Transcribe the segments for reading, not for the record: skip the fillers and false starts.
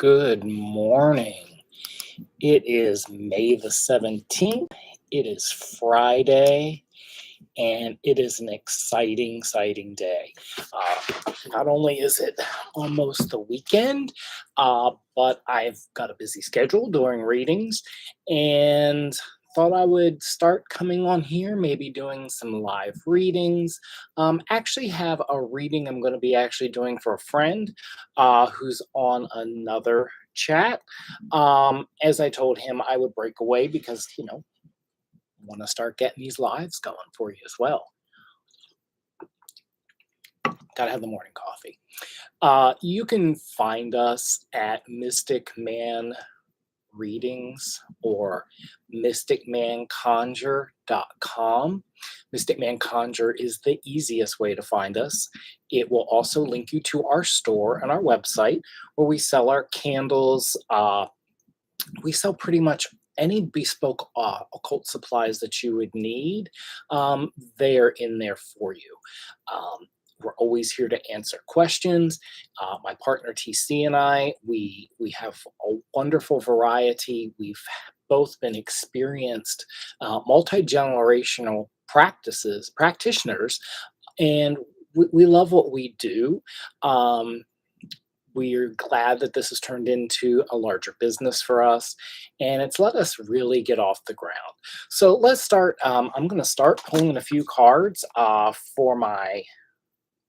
Good morning. It is May the 17th. It is Friday, and it is an exciting day. Not only is it almost the weekend, but I've got a busy schedule doing readings and thought I would start coming on here, maybe doing some live readings. Actually have a reading I'm going to be actually doing for a friend who's on another chat. As I told him, I would break away because, want to start getting these lives going for you as well. Gotta have the morning coffee. You can find us at Mystic Man Readings or mysticmanconjure.com. Mystic Man Conjure is the easiest way to find us. It will also link you to our store and our website where we sell our candles. We sell pretty much any bespoke occult supplies that you would need. They are in there for you. We're always here to answer questions. My partner TC and I, we have a wonderful variety. We've both been experienced multi-generational practitioners, and we love what we do. We're glad that this has turned into a larger business for us, and it's let us really get off the ground. So let's start. I'm going to start pulling a few cards for my.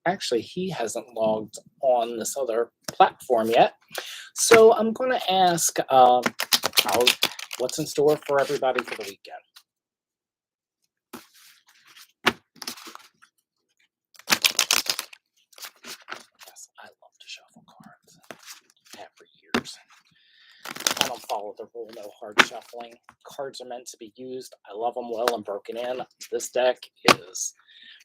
Actually, he hasn't logged on this other platform yet. So I'm going to ask what's in store for everybody for the weekend. Yes, I love to shuffle cards. I have for years. I don't follow the rule, no hard shuffling. Cards are meant to be used. I love them well and broken in. This deck is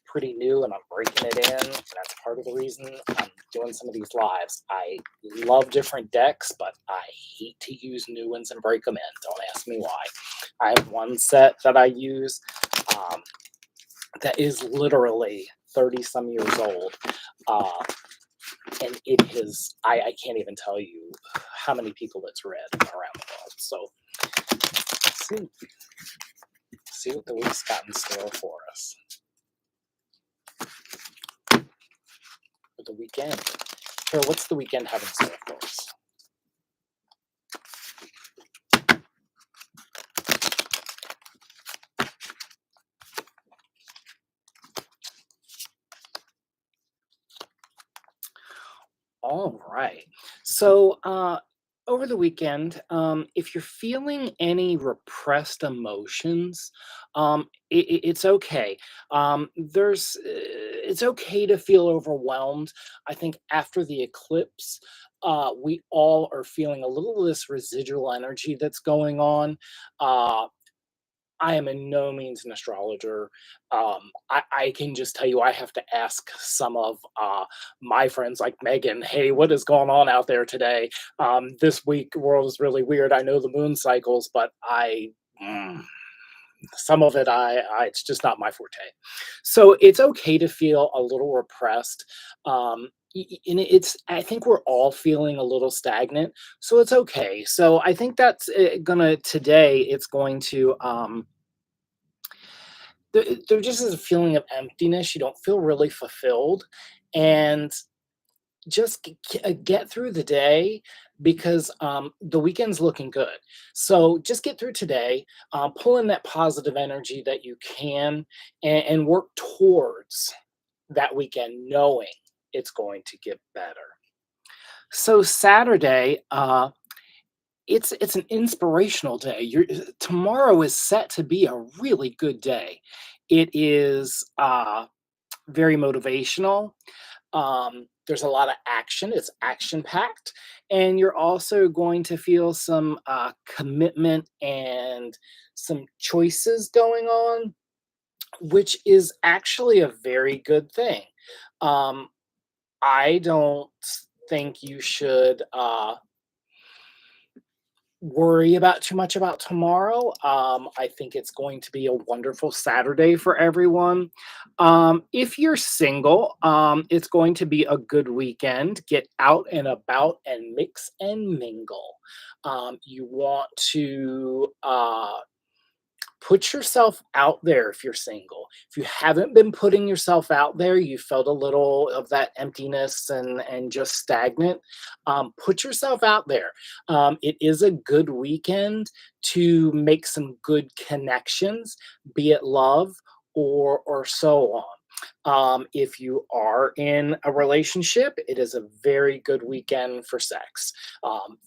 pretty new and I'm breaking it in. That's part of the reason I'm doing some of these lives. I love different decks, but I hate to use new ones and break them in. Don't ask me why. I have one set that I use that is literally 30 some years old. And it is, I can't even tell you how many people it's read around the world. So see what the week's got in store for us. The weekend. Sure, what's the weekend have in store for us? All right. So over the weekend, if you're feeling any repressed emotions, it's okay. It's okay to feel overwhelmed. I think after the eclipse, we all are feeling a little of this residual energy that's going on. I am in no means an astrologer. I can just tell you, I have to ask some of my friends like Megan, hey, what is going on out there today? This week, world is really weird. I know the moon cycles, but some of it, it's just not my forte. So it's okay to feel a little repressed. And I think we're all feeling a little stagnant, so it's okay. So I think that's today, it's going to, there just is a feeling of emptiness. You don't feel really fulfilled, and just get through the day because the weekend's looking good. So just get through today, pull in that positive energy that you can, and work towards that weekend, knowing it's going to get better. So Saturday, it's an inspirational day. Tomorrow is set to be a really good day. It is very motivational. There's a lot of action. It's action packed, and you're also going to feel some commitment and some choices going on, which is actually a very good thing. I don't think you should worry about too much about tomorrow. I think it's going to be a wonderful Saturday for everyone. If you're single, it's going to be a good weekend. Get out and about and mix and mingle. You want to put yourself out there if you're single. If you haven't been putting yourself out there, you felt a little of that emptiness and just stagnant. Put yourself out there. It is a good weekend to make some good connections, be it love or so on. If you are in a relationship, it is a very good weekend for sex.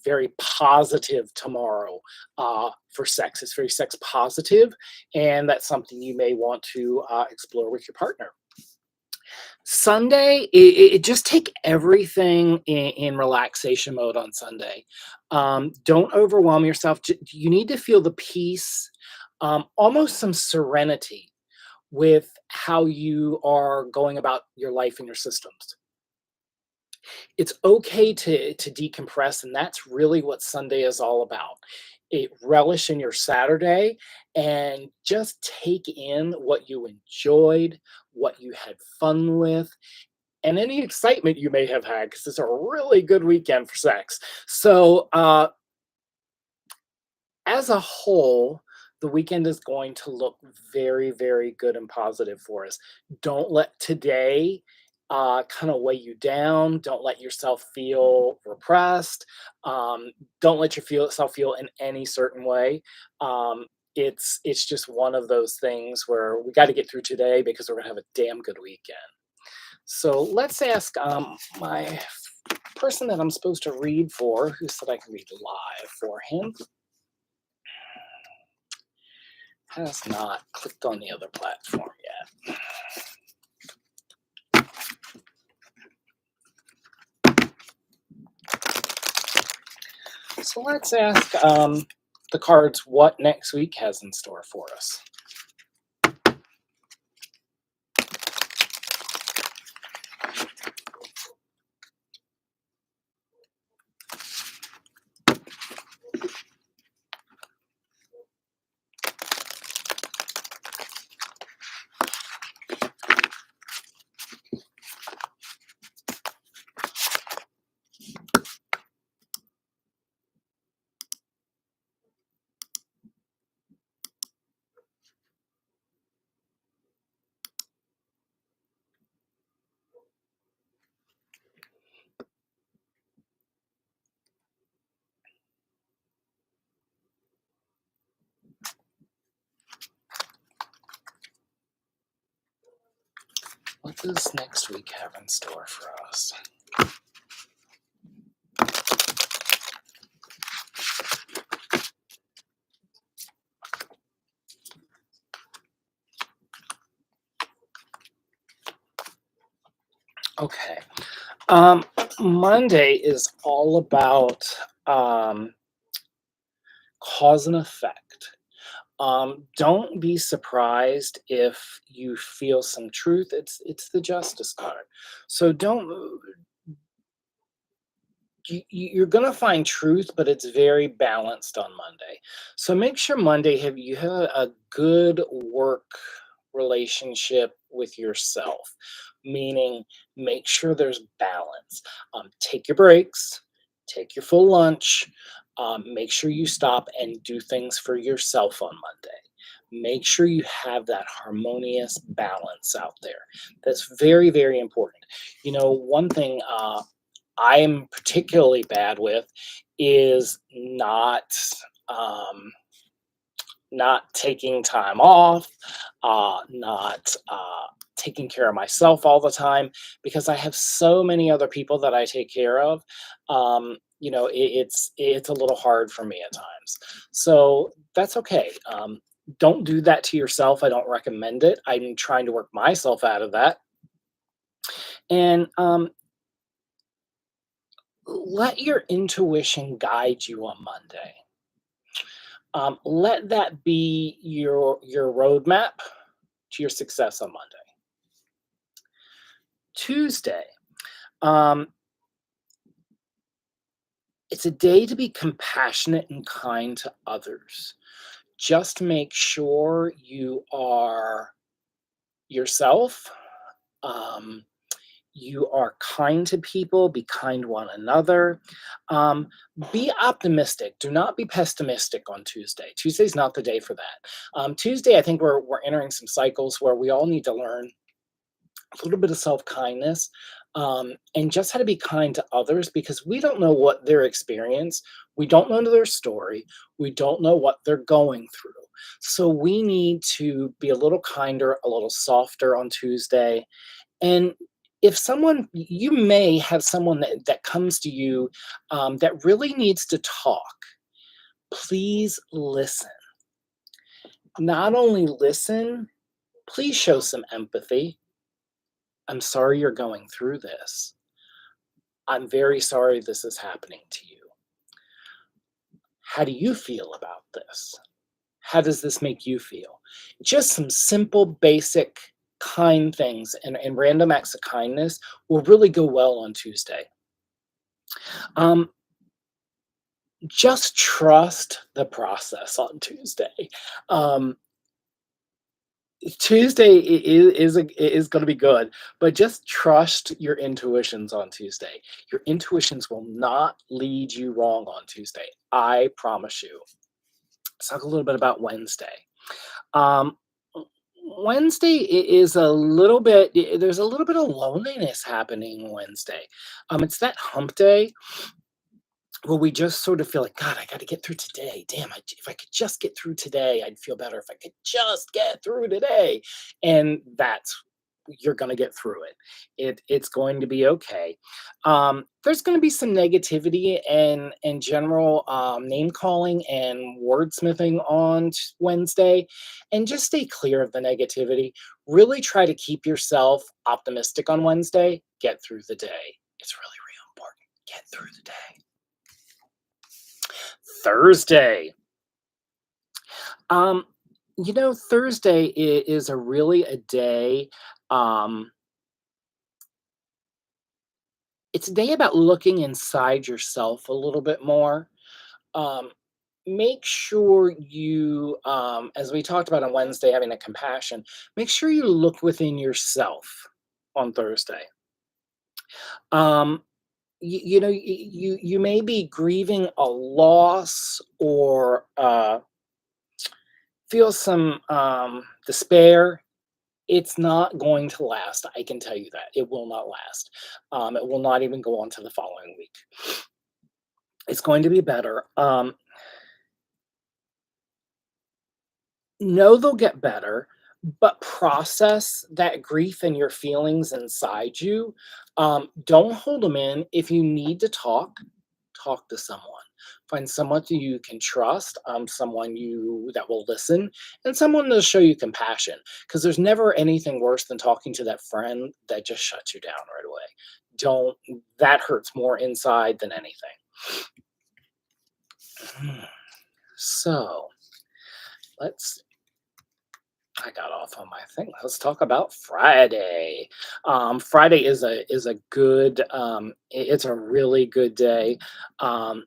Very positive tomorrow for sex. It's very sex positive, and that's something you may want to explore with your partner. Sunday, just take everything in relaxation mode on Sunday. Don't overwhelm yourself. You need to feel the peace, almost some serenity with how you are going about your life and your systems. It's okay to decompress, and that's really what Sunday is all about. Relish in your Saturday and just take in what you enjoyed, what you had fun with, and any excitement you may have had, because it's a really good weekend for sex. So, as a whole, the weekend is going to look very, very good and positive for us. Don't let today kind of weigh you down. Don't let yourself feel repressed. Don't let yourself feel in any certain way. It's just one of those things where we got to get through today because we're gonna have a damn good weekend. So let's ask my person that I'm supposed to read for, who said I can read live for him, has not clicked on the other platform yet. So let's ask the cards what next week has in store for us. What does next week have in store for us? Okay. Um, Monday is all about um, cause and effect. Don't be surprised if you feel some truth. It's the Justice card. So don't you're gonna find truth, but it's very balanced on Monday. So make sure Monday you have a good work relationship with yourself, meaning make sure there's balance. Take your breaks, take your full lunch. Make sure you stop and do things for yourself on Monday. Make sure you have that harmonious balance out there. That's very, very important. One thing I'm particularly bad with is um, not taking time off, not taking care of myself all the time because I have so many other people that I take care of. It's a little hard for me at times. So that's okay. Don't do that to yourself. I don't recommend it. I'm trying to work myself out of that. And let your intuition guide you on Monday. Let that be your roadmap to your success on Monday. Tuesday, um, It's a day to be compassionate and kind to others. Just make sure you are yourself. Um, you are kind to people, be kind to one another. Um, be optimistic. Do not be pessimistic on Tuesday. Tuesday's not the day for that. Tuesday, I think we're entering some cycles where we all need to learn a little bit of self-kindness, and just how to be kind to others because we don't know what their experience, we don't know their story, we don't know what they're going through. So we need to be a little kinder, a little softer on Tuesday. And if someone, you may have someone that comes to you that really needs to talk, please listen. Not only listen, please show some empathy. I'm sorry you're going through this. I'm very sorry this is happening to you. How do you feel about this? How does this make you feel? Just some simple, basic, kind things and random acts of kindness will really go well on Tuesday. Um, just trust the process on Tuesday. Um, Tuesday is going to be good, but just trust your intuitions on Tuesday. Your intuitions will not lead you wrong on Tuesday. I promise you. Let's talk a little bit about Wednesday. Um, Wednesday is a little bit, there's a little bit of loneliness happening Wednesday. It's that hump day where we just sort of feel like, God, I got to get through today. Damn, if I could just get through today, I'd feel better if I could just get through today. And that's you're going to get through it. It's going to be okay. There's going to be some negativity and general name calling and wordsmithing on Wednesday, and just stay clear of the negativity. Really try to keep yourself optimistic on Wednesday. Get through the day. It's really, really important. Get through the day. Thursday. Um, Thursday is a really a day. Um, it's a day about looking inside yourself a little bit more. Um, make sure you, as we talked about on Wednesday, having a compassion, make sure you look within yourself on Thursday. Um, you may be grieving a loss or feel some despair. It's not going to last. I can tell you that it will not last. It will not even go on to the following week. It's going to be better. Know they'll get better, but process that grief and your feelings inside you. Don't hold them in. If you need to talk, talk to someone. Find someone who you can trust, someone you that will listen, and someone that'll show you compassion. Because there's never anything worse than talking to that friend that just shuts you down right away. Don't that hurts more inside than anything. So let's I got off on my thing. Let's talk about Friday. Friday is a good it's a really good day. Um,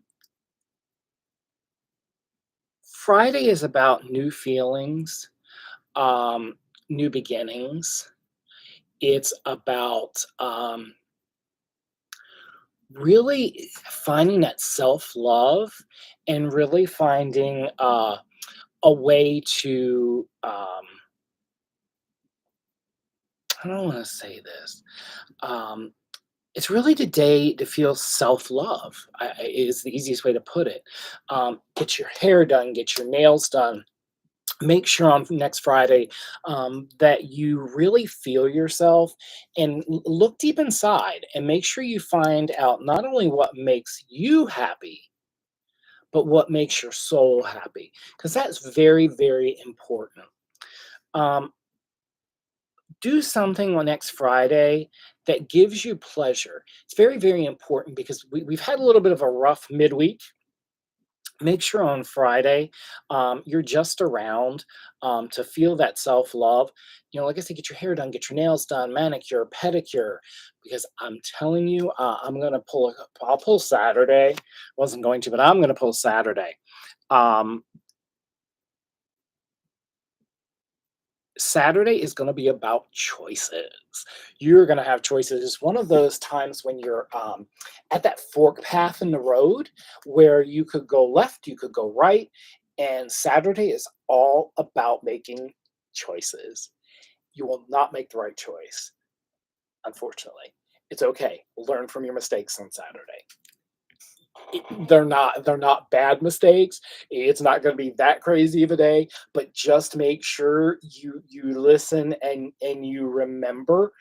Friday is about new feelings, um, new beginnings. It's about really finding that self love and really finding a way to I don't want to say this. Um, it's really the day to feel self-love, is the easiest way to put it. Get your hair done, get your nails done. Make sure on next Friday that you really feel yourself and look deep inside and make sure you find out not only what makes you happy, but what makes your soul happy, because that's very, very important. Um, do something on next Friday that gives you pleasure. It's very, very important because we've had a little bit of a rough midweek. make sure on Friday, you're just around to feel that self love. Like I said, get your hair done, get your nails done, manicure, pedicure, because I'm telling you, I'll pull Saturday. Wasn't going to, but I'm going to pull Saturday. Um, Saturday is going to be about choices. You're going to have choices. It's one of those times when you're at that fork path in the road where you could go left, you could go right. And Saturday is all about making choices. You will not make the right choice, unfortunately. It's okay. Learn from your mistakes on Saturday. They're not bad mistakes. It's not going to be that crazy of a day, but just make sure you listen and you remember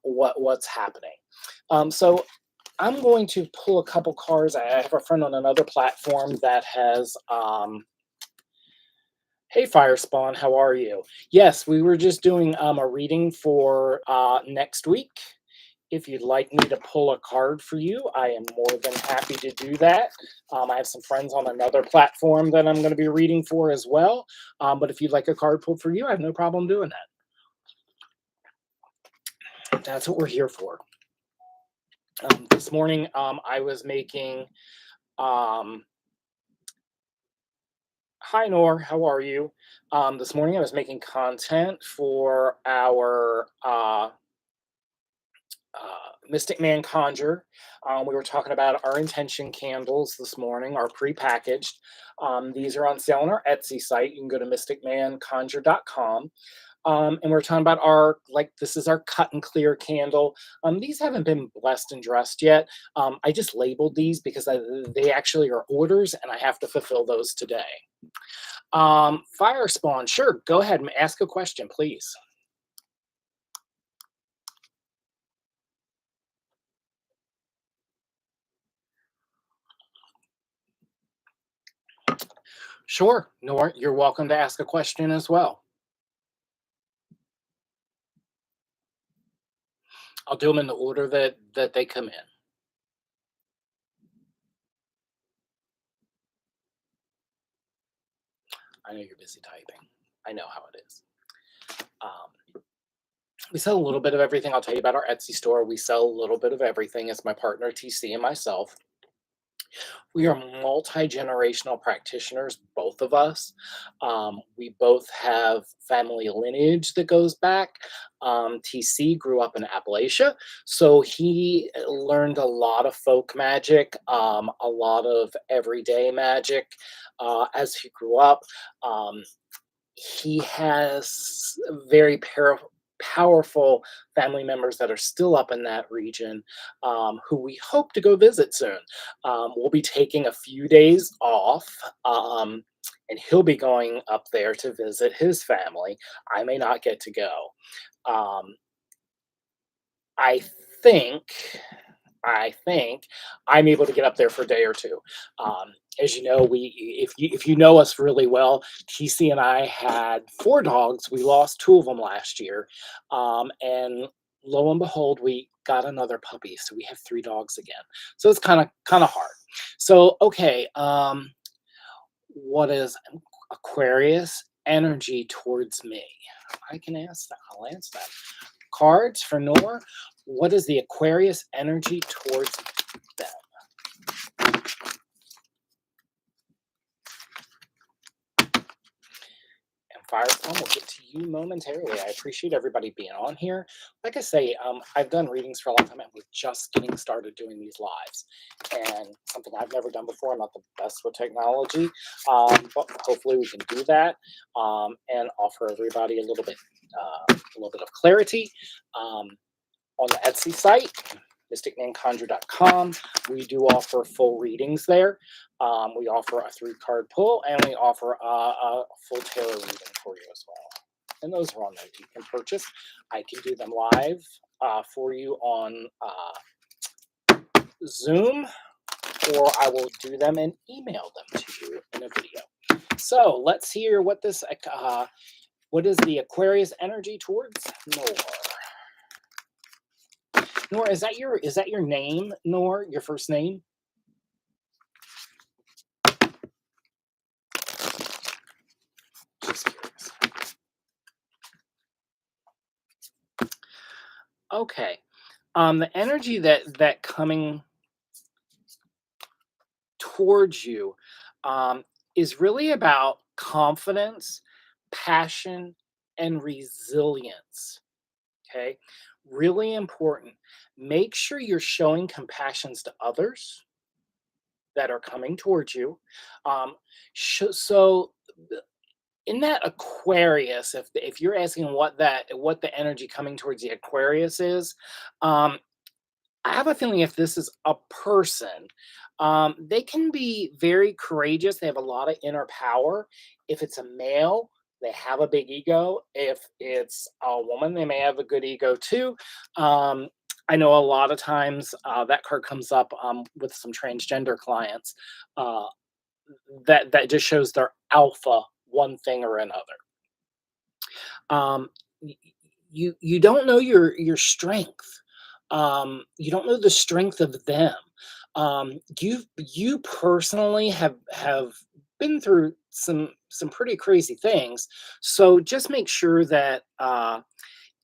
what's happening. So I'm going to pull a couple cards. I have a friend on another platform that has hey Firespawn, how are you? Yes, we were just doing a reading for next week. If you'd like me to pull a card for you, I am more than happy to do that. I have some friends on another platform that I'm going to be reading for as well. But if you'd like a card pulled for you, I have no problem doing that. That's what we're here for. This morning, I was making. Um, Hi, Nor. How are you? This morning, I was making content for our Mystic Man Conjure. We were talking about our intention candles this morning, our pre-packaged. These are on sale on our Etsy site. You can go to mysticmanconjure.com. And we're talking about this is our cut and clear candle. These haven't been blessed and dressed yet. I just labeled these because they actually are orders and I have to fulfill those today. Fire Spawn, sure, go ahead and ask a question, please. Sure, Nor, you're welcome to ask a question as well. I'll do them in the order that they come in. I know you're busy typing. I know how it is. Um, we sell a little bit of everything. I'll tell you about our Etsy store. We sell a little bit of everything. It's my partner TC and myself. We are multi-generational practitioners, both of us. We both have family lineage that goes back. TC grew up in Appalachia, so he learned a lot of folk magic, a lot of everyday magic as he grew up. Um, he has very powerful family members that are still up in that region, who we hope to go visit soon. We'll be taking a few days off, and he'll be going up there to visit his family. I may not get to go. Um, I think I think I'm able to get up there for a day or two. As you know, if you know us really well, TC and I had 4 dogs. We lost 2 of them last year, and lo and behold, we got another puppy. So we have 3 dogs again. So it's kind of hard. So okay, what is Aquarius energy towards me? I can ask that. I'll answer that. Cards for Nor. What is the Aquarius energy towards them? And Firestorm will get to you momentarily. I appreciate everybody being on here. Like I say, I've done readings for a long time, and we're just getting started doing these lives. And something I've never done before. I'm not the best with technology, but hopefully we can do that and offer everybody a little bit of clarity. On the Etsy site, mysticmanconjure.com. We do offer full readings there. We offer a 3-card pull, and we offer a full tarot reading for you as well. And those are on there. You can purchase. I can do them live for you on Zoom, or I will do them and email them to you in a video. So let's hear what is the Aquarius energy towards Nor. Nor, is that your name, Nor? Your first name? Okay. The energy that coming towards you um, is really about confidence, passion, and resilience. Okay, really important. Make sure you're showing compassions to others that are coming towards you. Um, so in that Aquarius, if you're asking what the energy coming towards the Aquarius is, um, I have a feeling if this is a person, they can be very courageous. They have a lot of inner power. If it's a male, they have a big ego. If it's a woman, they may have a good ego too. Um, I know a lot of times that card comes up with some transgender clients. Uh, that just shows their alpha one thing or another. Um, y- you don't know your strength. You don't know the strength of them. You personally have been through some pretty crazy things. So just make sure that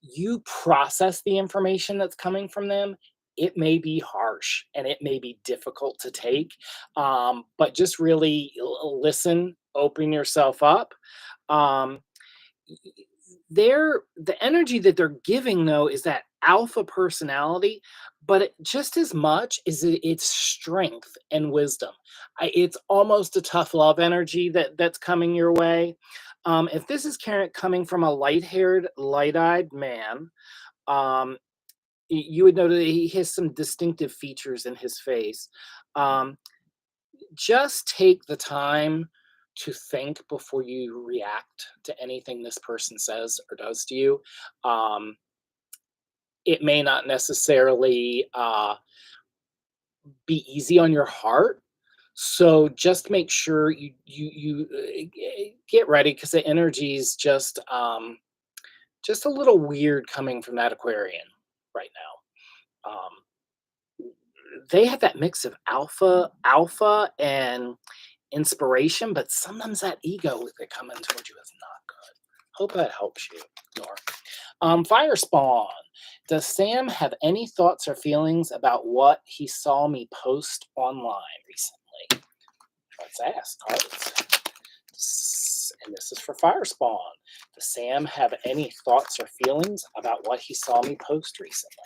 you process the information that's coming from them. It may be harsh and it may be difficult to take, but just really listen, open yourself up. Um, the energy that they're giving though is that alpha personality, but just as much is it's strength and wisdom. It's almost a tough love energy that's coming your way. If this is coming from a light-haired, light-eyed man, um, you would know that he has some distinctive features in his face. Um, just take the time to think before you react to anything this person says or does to you. Um, it may not necessarily be easy on your heart. So just make sure you get ready because the energy is just a little weird coming from that Aquarian right now. They have that mix of alpha and inspiration, but sometimes that ego that coming towards you is not good. Hope that helps you, Nor. Fire Spawn. Does Sam have any thoughts or feelings about what he saw me post online recently? Let's ask cards. And this is for Fire Spawn. Does Sam have any thoughts or feelings about what he saw me post recently?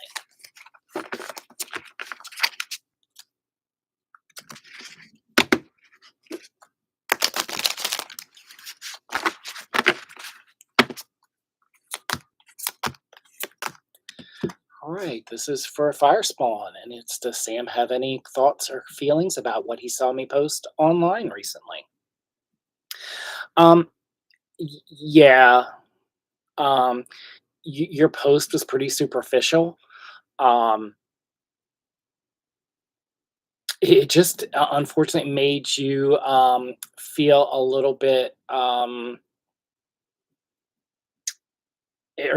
All right, this is for Fire Spawn, and it's does Sam have any thoughts or feelings about what he saw me post online recently? Um, yeah, um, your post was pretty superficial. Um, it just unfortunately made you feel a little bit, or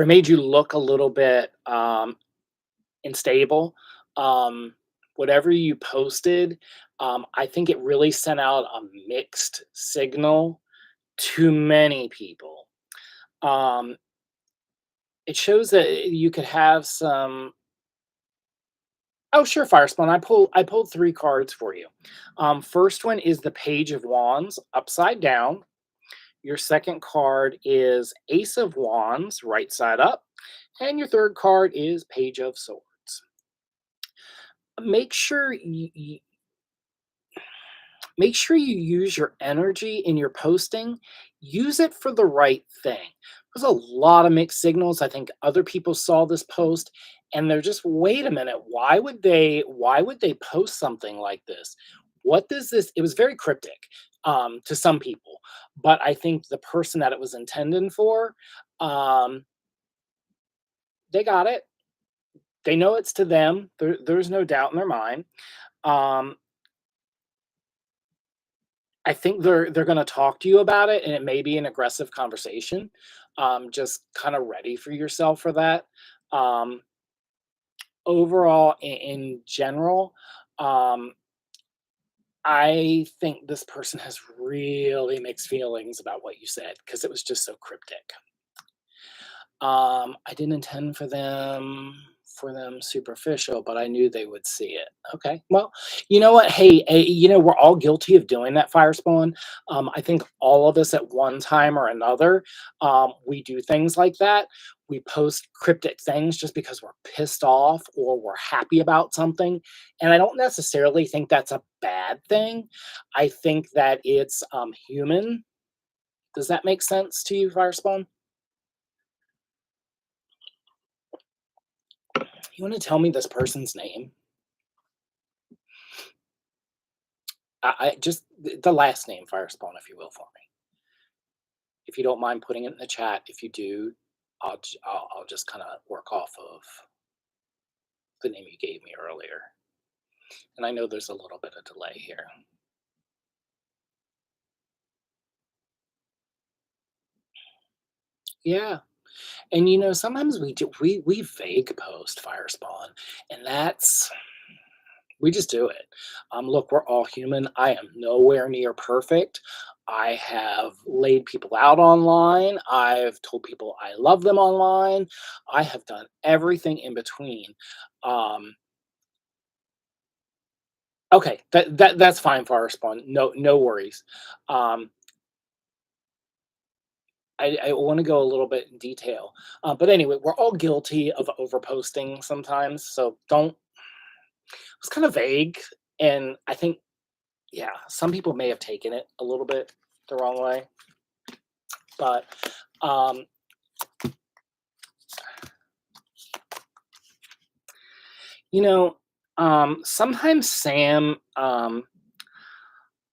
made you look a little bit unstable. Um, whatever you posted, I think it really sent out a mixed signal to many people. Um, it shows that you could have some. Oh, sure, Firespawn. I pulled three cards for you. First one is the Page of Wands upside down. Your second card is Ace of Wands right side up, and your third card is Page of Swords. Make sure you use your energy in your posting. Use it for the right thing. There's a lot of mixed signals. I think other people saw this post and they're just, wait a minute, why would they post something like this? What does this it was very cryptic to some people, but I think the person that it was intended for, um, they got it. They know it's to them. There's no doubt in their mind. Um, I think they're gonna talk to you about it, and it may be an aggressive conversation. Just kinda ready for yourself for that. Um, overall, in general, um, I think this person has really mixed feelings about what you said because it was just so cryptic. I didn't intend for them. for them superficial, but I knew they would see it. Okay. Well, you know what? Hey, we're all guilty of doing that, fire spawn. I think all of us at one time or another, we do things like that. We post cryptic things just because we're pissed off or we're happy about something. And I don't necessarily think that's a bad thing. I think that it's human. Does that make sense to you, fire spawn? You want to tell me this person's name? I just the last name, fire spawn, if you will, for me. If you don't mind putting it in the chat. If you do, I'll just kind of work off of the name you gave me earlier. And I know there's a little bit of delay here. Yeah. And sometimes we vague post, fire spawn, and that's we just do it. Look, we're all human. I am nowhere near perfect. I have laid people out online. I've told people I love them online. I have done everything in between. Um, okay, that's fine, fire spawn. No worries. Um, I want to go a little bit in detail, but anyway, we're all guilty of overposting sometimes. So don't. It's kind of vague, and I think yeah, some people may have taken it a little bit the wrong way, but um, you know, sometimes Sam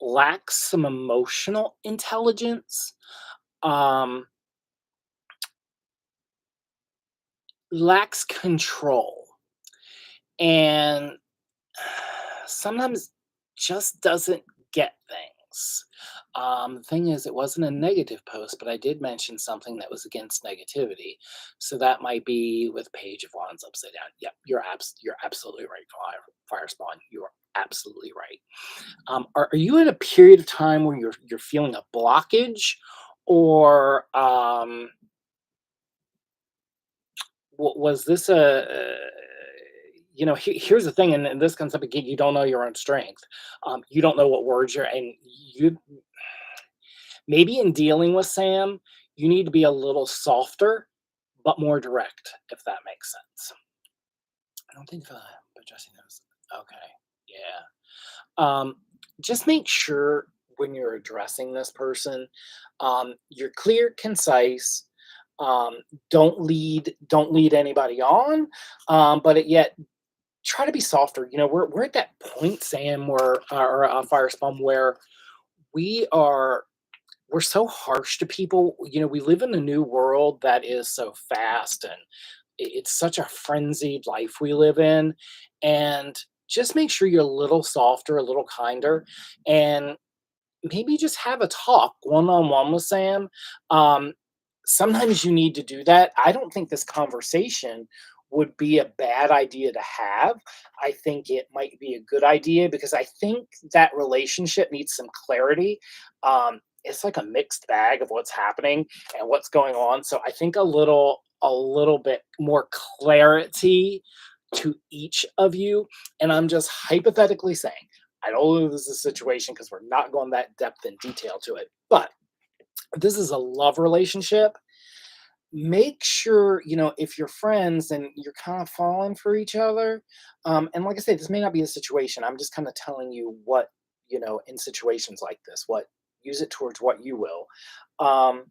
lacks some emotional intelligence, um, lacks control, and sometimes just doesn't get things. The thing is, it wasn't a negative post, but I did mention something that was against negativity. So that might be with Page of Wands upside down. Yep, you're absolutely right, Fire Spawn. You are absolutely right. Are you in a period of time where you're feeling a blockage, or was this here's the thing, and this comes up again. You don't know your own strength. You don't know what words you're, and you maybe in dealing with Sam, you need to be a little softer, but more direct, if that makes sense. I don't think addressing those. Okay, yeah. Just make sure when you're addressing this person, you're clear, concise. Um, don't lead anybody on, yet try to be softer. We're at that point, Sam, where or Fire Spawn, where we are we're so harsh to people. We live in a new world that is so fast, and it's such a frenzied life we live in. And just make sure you're a little softer, a little kinder, and maybe just have a talk one on one with Sam. Um, Sometimes you need to do that. I don't think this conversation would be a bad idea to have. I think it might be a good idea because I think that relationship needs some clarity. It's like a mixed bag of what's happening and what's going on. So I think a little bit more clarity to each of you. And I'm just hypothetically saying, I don't know if this is a situation because we're not going that depth and detail to it. But if this is a love relationship, make sure, if you're friends and you're kind of falling for each other, and like I say, this may not be a situation. I'm just kind of telling you what, in situations like this, what use it towards what you will. Um,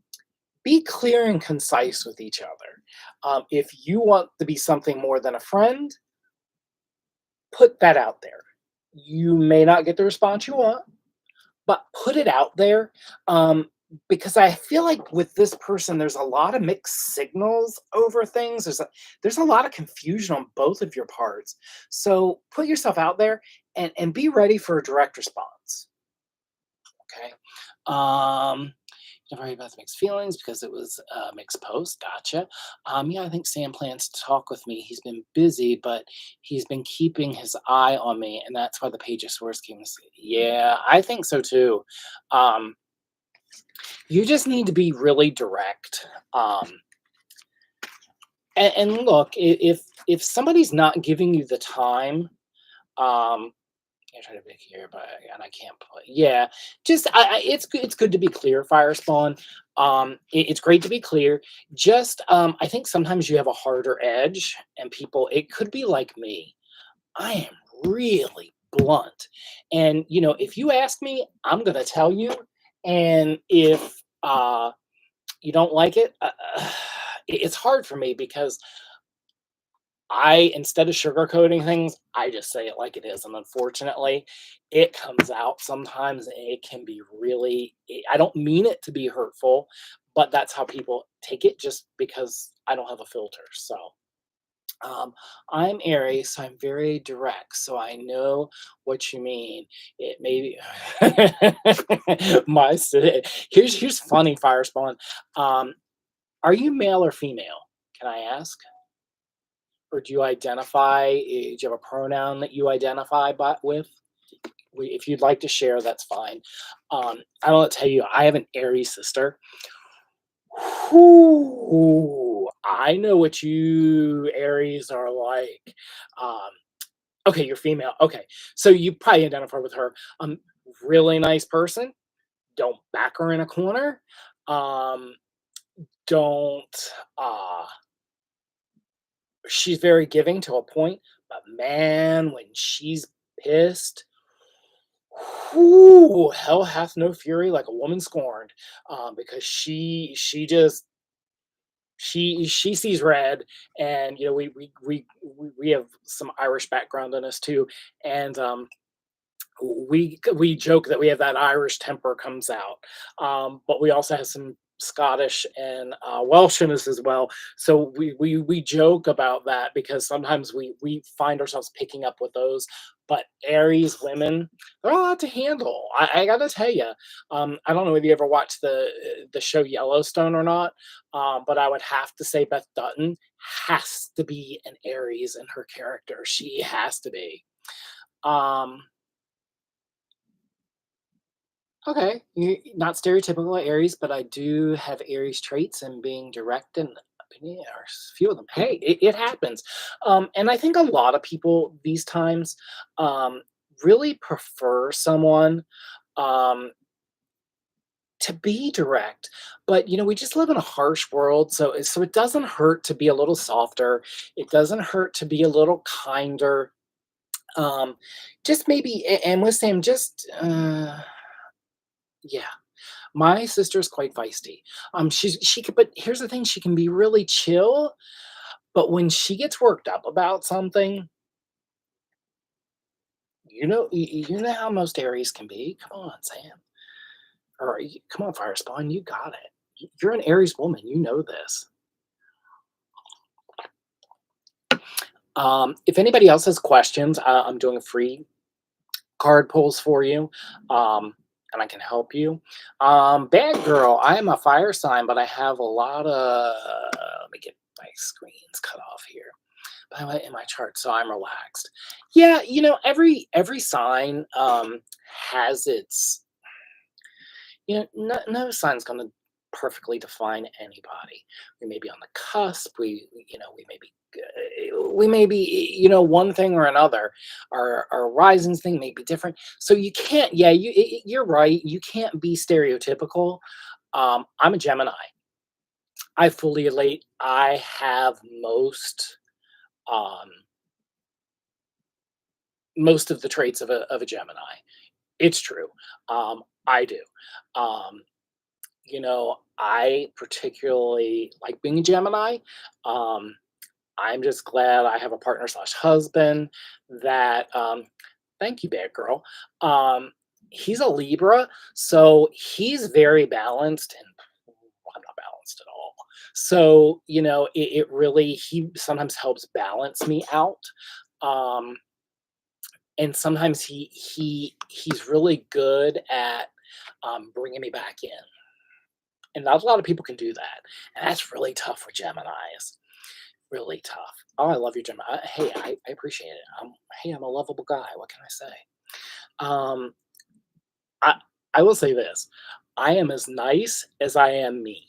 be clear and concise with each other. If you want to be something more than a friend, put that out there. You may not get the response you want, but put it out there, because I feel like with this person, there's a lot of mixed signals over things. There's a lot of confusion on both of your parts. So put yourself out there and be ready for a direct response. Okay. Um, Never worry about the mixed feelings because it was a mixed post. Gotcha. Yeah, I think Sam plans to talk with me. He's been busy, but he's been keeping his eye on me, and that's why the Page of Swords came. Yeah, I think so too. Um, you just need to be really direct. And look, if if somebody's not giving you the time, um, I try to be here, but and I can't put. Yeah, just it's good to be clear, fire spawn. It's great to be clear. Just I think sometimes you have a harder edge, and people. It could be like me. I am really blunt, and if you ask me, I'm gonna tell you. And if you don't like it, it's hard for me because instead of sugarcoating things, I just say it like it is, and unfortunately, it comes out sometimes, and it can be really I don't mean it to be hurtful, but that's how people take it just because I don't have a filter, so, um, I'm Aries, so I'm very direct, so I know what you mean. It may be here's funny, fire spawn. Are you male or female? Can I ask? Or do you do you have a pronoun that you identify with? If you'd like to share, that's fine. I want to tell you, I have an Aries sister. Whoo, I know what you Aries are like. Um, okay, you're female. Okay, so you probably identify with her. Really nice person. Don't back her in a corner. Um, don't. She's very giving to a point, but man, when she's pissed, whoo, hell hath no fury like a woman scorned. Because she sees red, and we have some Irish background in us too, and we joke that we have that Irish temper comes out, but we also have some Scottish and Welsh in us as well. So we joke about that because sometimes we find ourselves picking up with those. But Aries women, they're a lot to handle. I gotta tell you, I don't know whether you ever watched the show Yellowstone or not, but I would have to say Beth Dutton has to be an Aries in her character. She has to be. Um, Okay, you not stereotypical Aries, but I do have Aries traits and being direct and opinion are few of them. Hey, it happens. And I think a lot of people these times um, really prefer someone um, to be direct. But we just live in a harsh world, so it doesn't hurt to be a little softer. It doesn't hurt to be a little kinder. Um, just maybe, and with Sam, just yeah. My sister's quite feisty. She could, but here's the thing: she can be really chill, but when she gets worked up about something, you know how most Aries can be. Come on, Sam, or come on, Fire Spawn, you got it. You're an Aries woman, you know this. If anybody else has questions, I'm doing a free card pulls for you, and I can help you. Bad girl, I am a fire sign, but I have a lot of. Let me get my screens cut off here. In my chart, so I'm relaxed. Yeah, every sign has its. No sign's gonna perfectly define anybody. We may be on the cusp. We may be one thing or another. Our rising thing may be different. So you can't. Yeah, you're right. You can't be stereotypical. I'm a Gemini. I fully elate. I have um most of the traits of a Gemini. It's true. I do. Um, I particularly like being a Gemini. Um, I'm just glad I have a partner slash husband that, thank you, bad girl. Um, he's a Libra, so he's very balanced, and I'm not balanced at all. So, it really, he sometimes helps balance me out. Um, and sometimes he's really good at bringing me back in, and not a lot of people can do that, and that's really tough with Gemini's. Really tough. Oh, I love you, Gemini. Hey, I appreciate it. Hey, I'm a lovable guy. What can I say? Um, I I will say this: I am as nice as I am mean.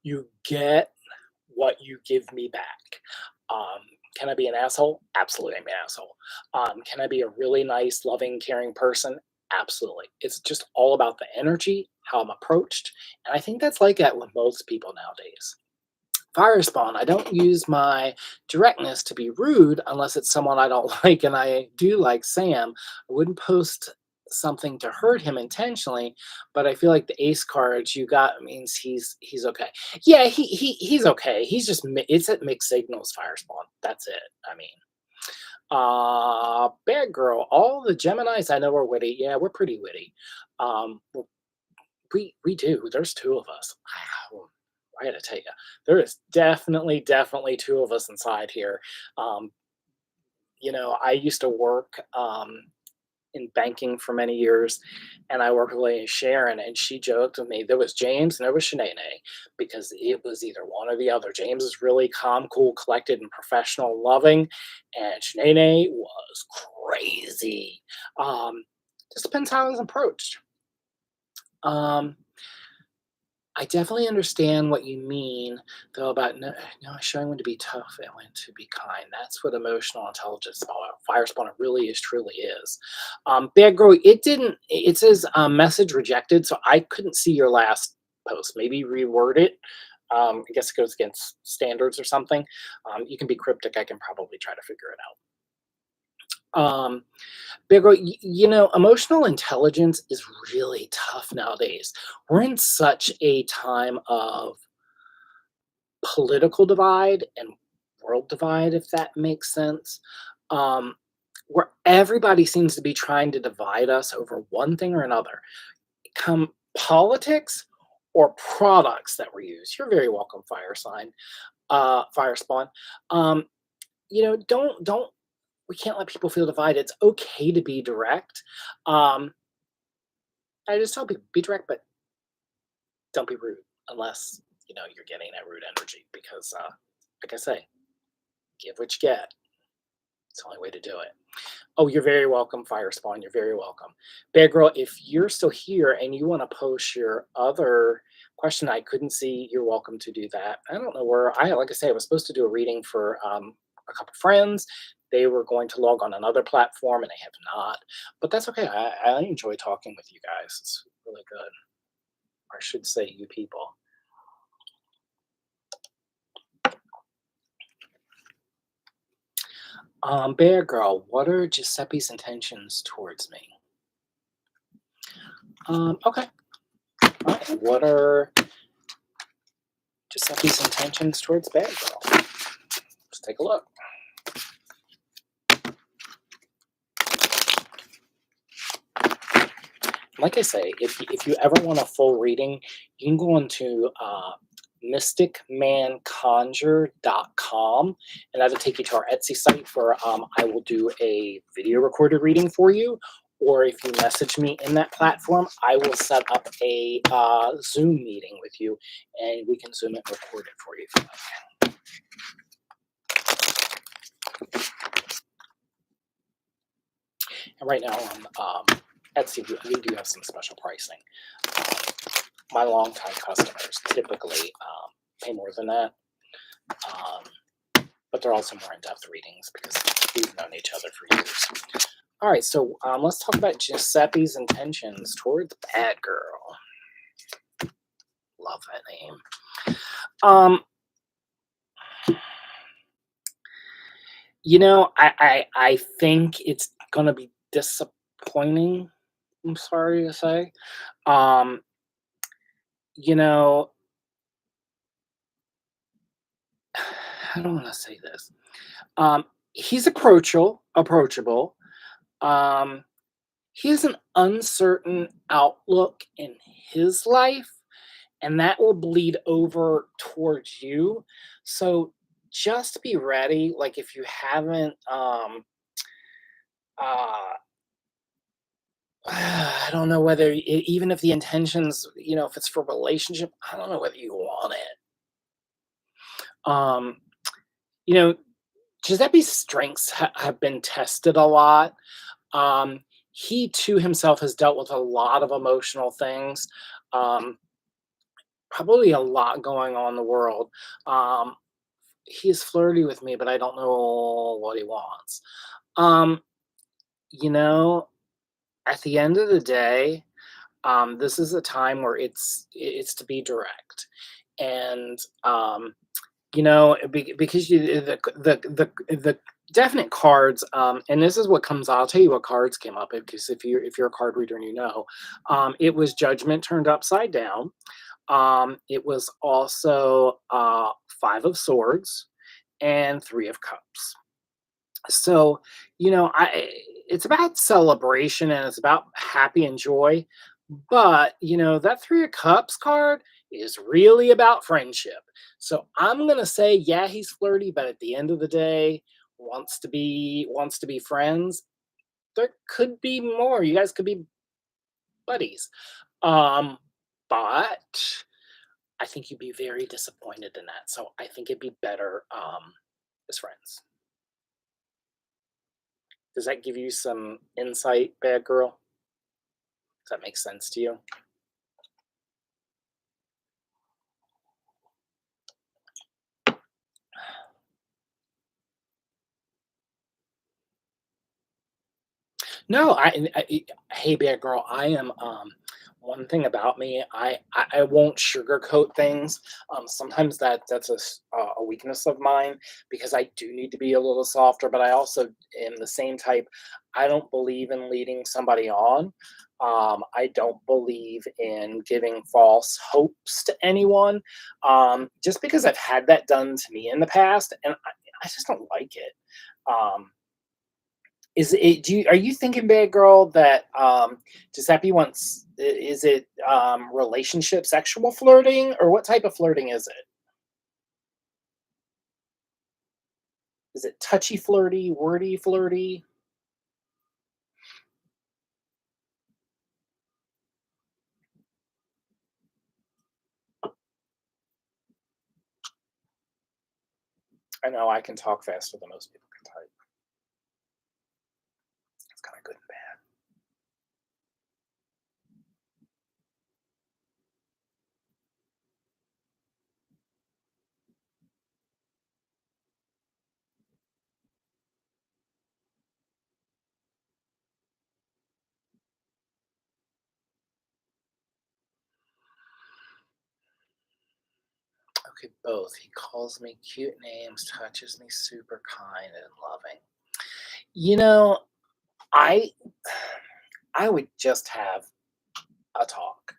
You get what you give me back. Um, Can I be an asshole? Absolutely, I'm an asshole. Can I be a really nice, loving, caring person? Absolutely. It's just all about the energy, how I'm approached, and I think that's like that with most people nowadays. Fire spawn, I don't use my directness to be rude unless it's someone I don't like, and I do like Sam. I wouldn't post something to hurt him intentionally, but I feel like the ace cards you got means he's okay. Yeah, he's okay. He's just it's at mixed signals. Fire spawn. That's it. I mean, bad girl. All the Geminis I know are witty. Yeah, we're pretty witty. Well, we do. There's two of us. I gotta tell you, there is definitely two of us inside here. Um, I used to work in banking for many years, and I worked with Lady Sharon, and she joked with me. There was James and there was Shanae, because it was either one or the other. James is really calm, cool, collected, and professional, loving, and Shanae was crazy. Um, just depends how I was approached. Um, I definitely understand what you mean, though, about no showing when to be tough and when to be kind. That's what emotional intelligence is all about. Fire spawn, it really is, truly is. Bad girl, it didn't. It says message rejected, so I couldn't see your last post. Maybe reword it. I guess it goes against standards or something. You can be cryptic. I can probably try to figure it out. Big, emotional intelligence is really tough nowadays. We're in such a time of political divide and world divide, if that makes sense, um, where everybody seems to be trying to divide us over one thing or another. Come politics or products that we use. You're very welcome, fire spawn. Um, don't we can't let people feel divided. It's okay to be direct. Um, I just tell people be direct, but don't be rude unless you're getting that rude energy. Because, like I say, give what you get. It's the only way to do it. Oh, you're very welcome, Fire Spawn. You're very welcome, Bear Girl. If you're still here and you want to post your other question I couldn't see, you're welcome to do that. I don't know where like I say, I was supposed to do a reading for a couple friends. They were going to log on another platform and they have not, but that's okay. I enjoy talking with you guys. It's really good. Or I should say, you people. Bear Girl, what are Giuseppe's intentions towards me? Okay. All right. What are Giuseppe's intentions towards Bear Girl? Let's take a look. Like I say, if you ever want a full reading, you can go into mysticmanconjure.com, and that'll take you to our Etsy site where I will do a video recorded reading for you. Or if you message me in that platform, I will set up a Zoom meeting with you, and we can Zoom it and record it for you if you like. And right now on Etsy, we do have some special pricing. My longtime customers typically pay more than that, but they're also more in-depth readings because we've known each other for years. All right, so let's talk about Giuseppe's intentions towards Bad Girl. Love that name. I think it's gonna be disappointing. I'm sorry to say. I don't want to say this. He's approachable. Um, he has an uncertain outlook in his life, and that will bleed over towards you. So just be ready. Like if you haven't, I don't know whether even if the intentions, if it's for relationship, I don't know whether you want it. You know, Giuseppe's strengths have been tested a lot. He too himself has dealt with a lot of emotional things. Um, Probably a lot going on in the world. he is flirty with me, but I don't know what he wants. Um, you know, at the end of the day, this is a time where it's to be direct, and because the definite cards, and this is what comes. I'll tell you what cards came up because if you're a card reader and it was Judgment turned upside down. It was also Five of Swords and Three of Cups. So, I it's about celebration and it's about happy and joy, but, that Three of Cups card is really about friendship. So I'm gonna say, yeah, he's flirty, but at the end of the day, wants to be friends. There could be more. You guys could be buddies. Um, but I think you'd be very disappointed in that. So I think it'd be better as friends. Does that give you some insight, bad girl? Does that make sense to you? No, hey, bad girl, I am. One thing about me, I won't sugarcoat things. Sometimes that's a weakness of mine because I do need to be a little softer, but I also am the same type. I don't believe in leading somebody on. I don't believe in giving false hopes to anyone. Just because I've had that done to me in the past, and I just don't like it. Um, are you thinking, bad girl, that Giuseppe wants is it relationship sexual flirting, or what type of flirting is it? Is it touchy flirty, wordy flirty? I know I can talk faster than most people can type. It's kind of good and bad. Okay, both. He calls me cute names, touches me super kind and loving. You know, I I would just have a talk.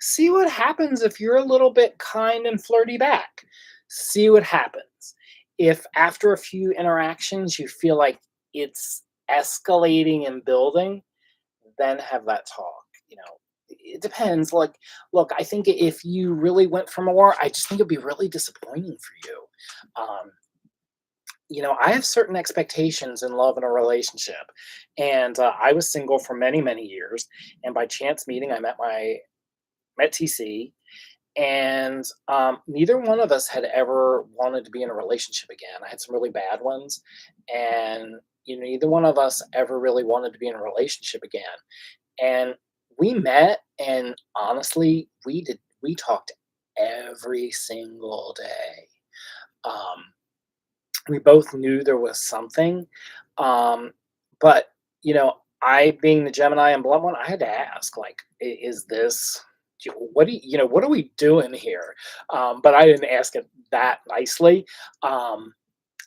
See what happens if you're a little bit kind and flirty back. See what happens. If after a few interactions you feel like it's escalating and building, then have that talk. It depends. Like, look, I think if you really went for more, I just think it'd be really disappointing for you. Um, I have certain expectations in love and a relationship, and I was single for many, many years. And by chance meeting, I met TC, and neither one of us had ever wanted to be in a relationship again. I had some really bad ones, and neither one of us ever really wanted to be in a relationship again. And we met, and honestly, we talked every single day. Um, we both knew there was something, um, but I being the Gemini and blunt one, I had to ask, like, Is this? What are we doing here?" But I didn't ask it that nicely. Um,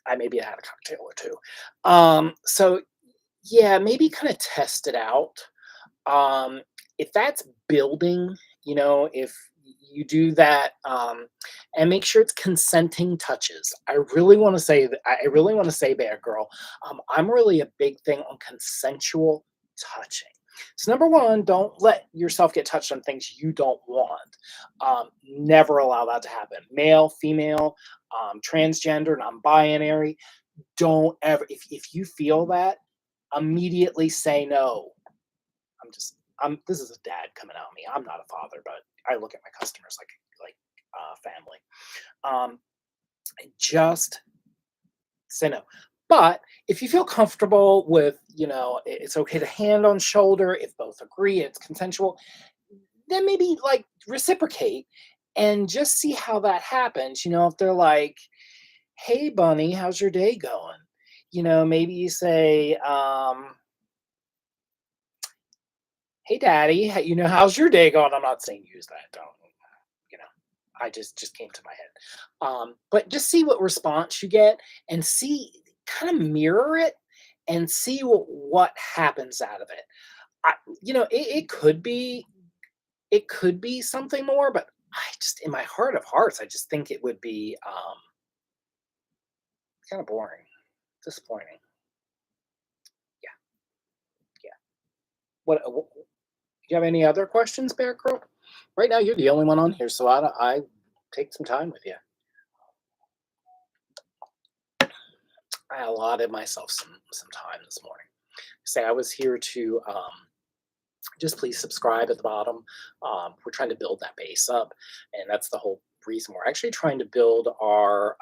I maybe had a cocktail or two. So yeah, maybe kind of test it out. If that's building, if you do that, and make sure it's consenting touches. I really want to say that. I really want to say, bad girl. I'm really a big thing on consensual touching. So number one, don't let yourself get touched on things you don't want. Never allow that to happen. Male, female, transgender, non-binary. Don't ever. If you feel that, immediately say no. This is a dad coming out of me. I'm not a father, but I look at my customers like family. Um, just say no. But if you feel comfortable with, it's okay to hand on shoulder if both agree it's consensual, then maybe like reciprocate. and just see how that happens. If they're like, "Hey, bunny, how's your day going?" Maybe you say, "Hey, daddy, how's your day going?" I'm not saying use that. Don't. You know, I just came to my head. But just see what response you get, and see, kind of mirror it, and see what happens out of it. I, it could be something more, but I just, in my heart of hearts, I just think it would be kind of boring, disappointing. Yeah, yeah. You have any other questions, Bear Girl? Right now, you're the only one on here, so I take some time with you. I allotted myself some time this morning. Say I was here to just please subscribe at the bottom. We're trying to build that base up, and that's the whole reason we're actually trying to build our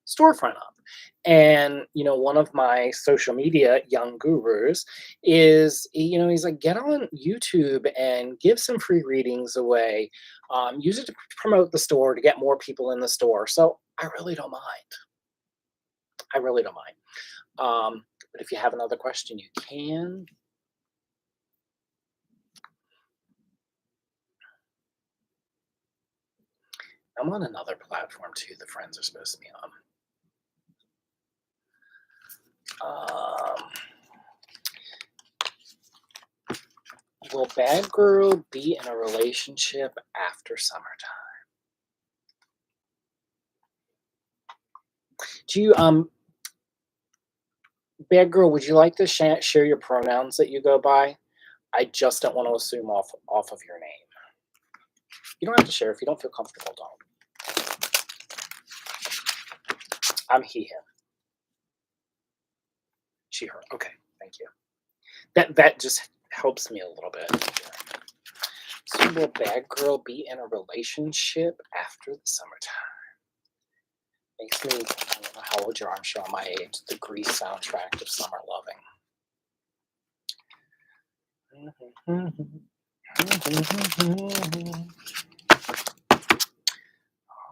storefront up. And one of my social media young gurus is, he's like, get on YouTube and give some free readings away. Use it to promote the store to get more people in the store. So I really don't mind. I really don't mind. But if you have another question, you can. I'm on another platform too. The friends are supposed to be on. Will bad girl be in a relationship after summertime? Do you bad girl? Would you like to share your pronouns that you go by? I just don't want to assume off of your name. You don't have to share if you don't feel comfortable. Don't. I'm he him. She her. Okay, thank you. That just helps me a little bit. So will bad girl be in a relationship after the summertime? Makes me, I don't know how old you are, I'm sure my age, the Grease soundtrack of summer loving.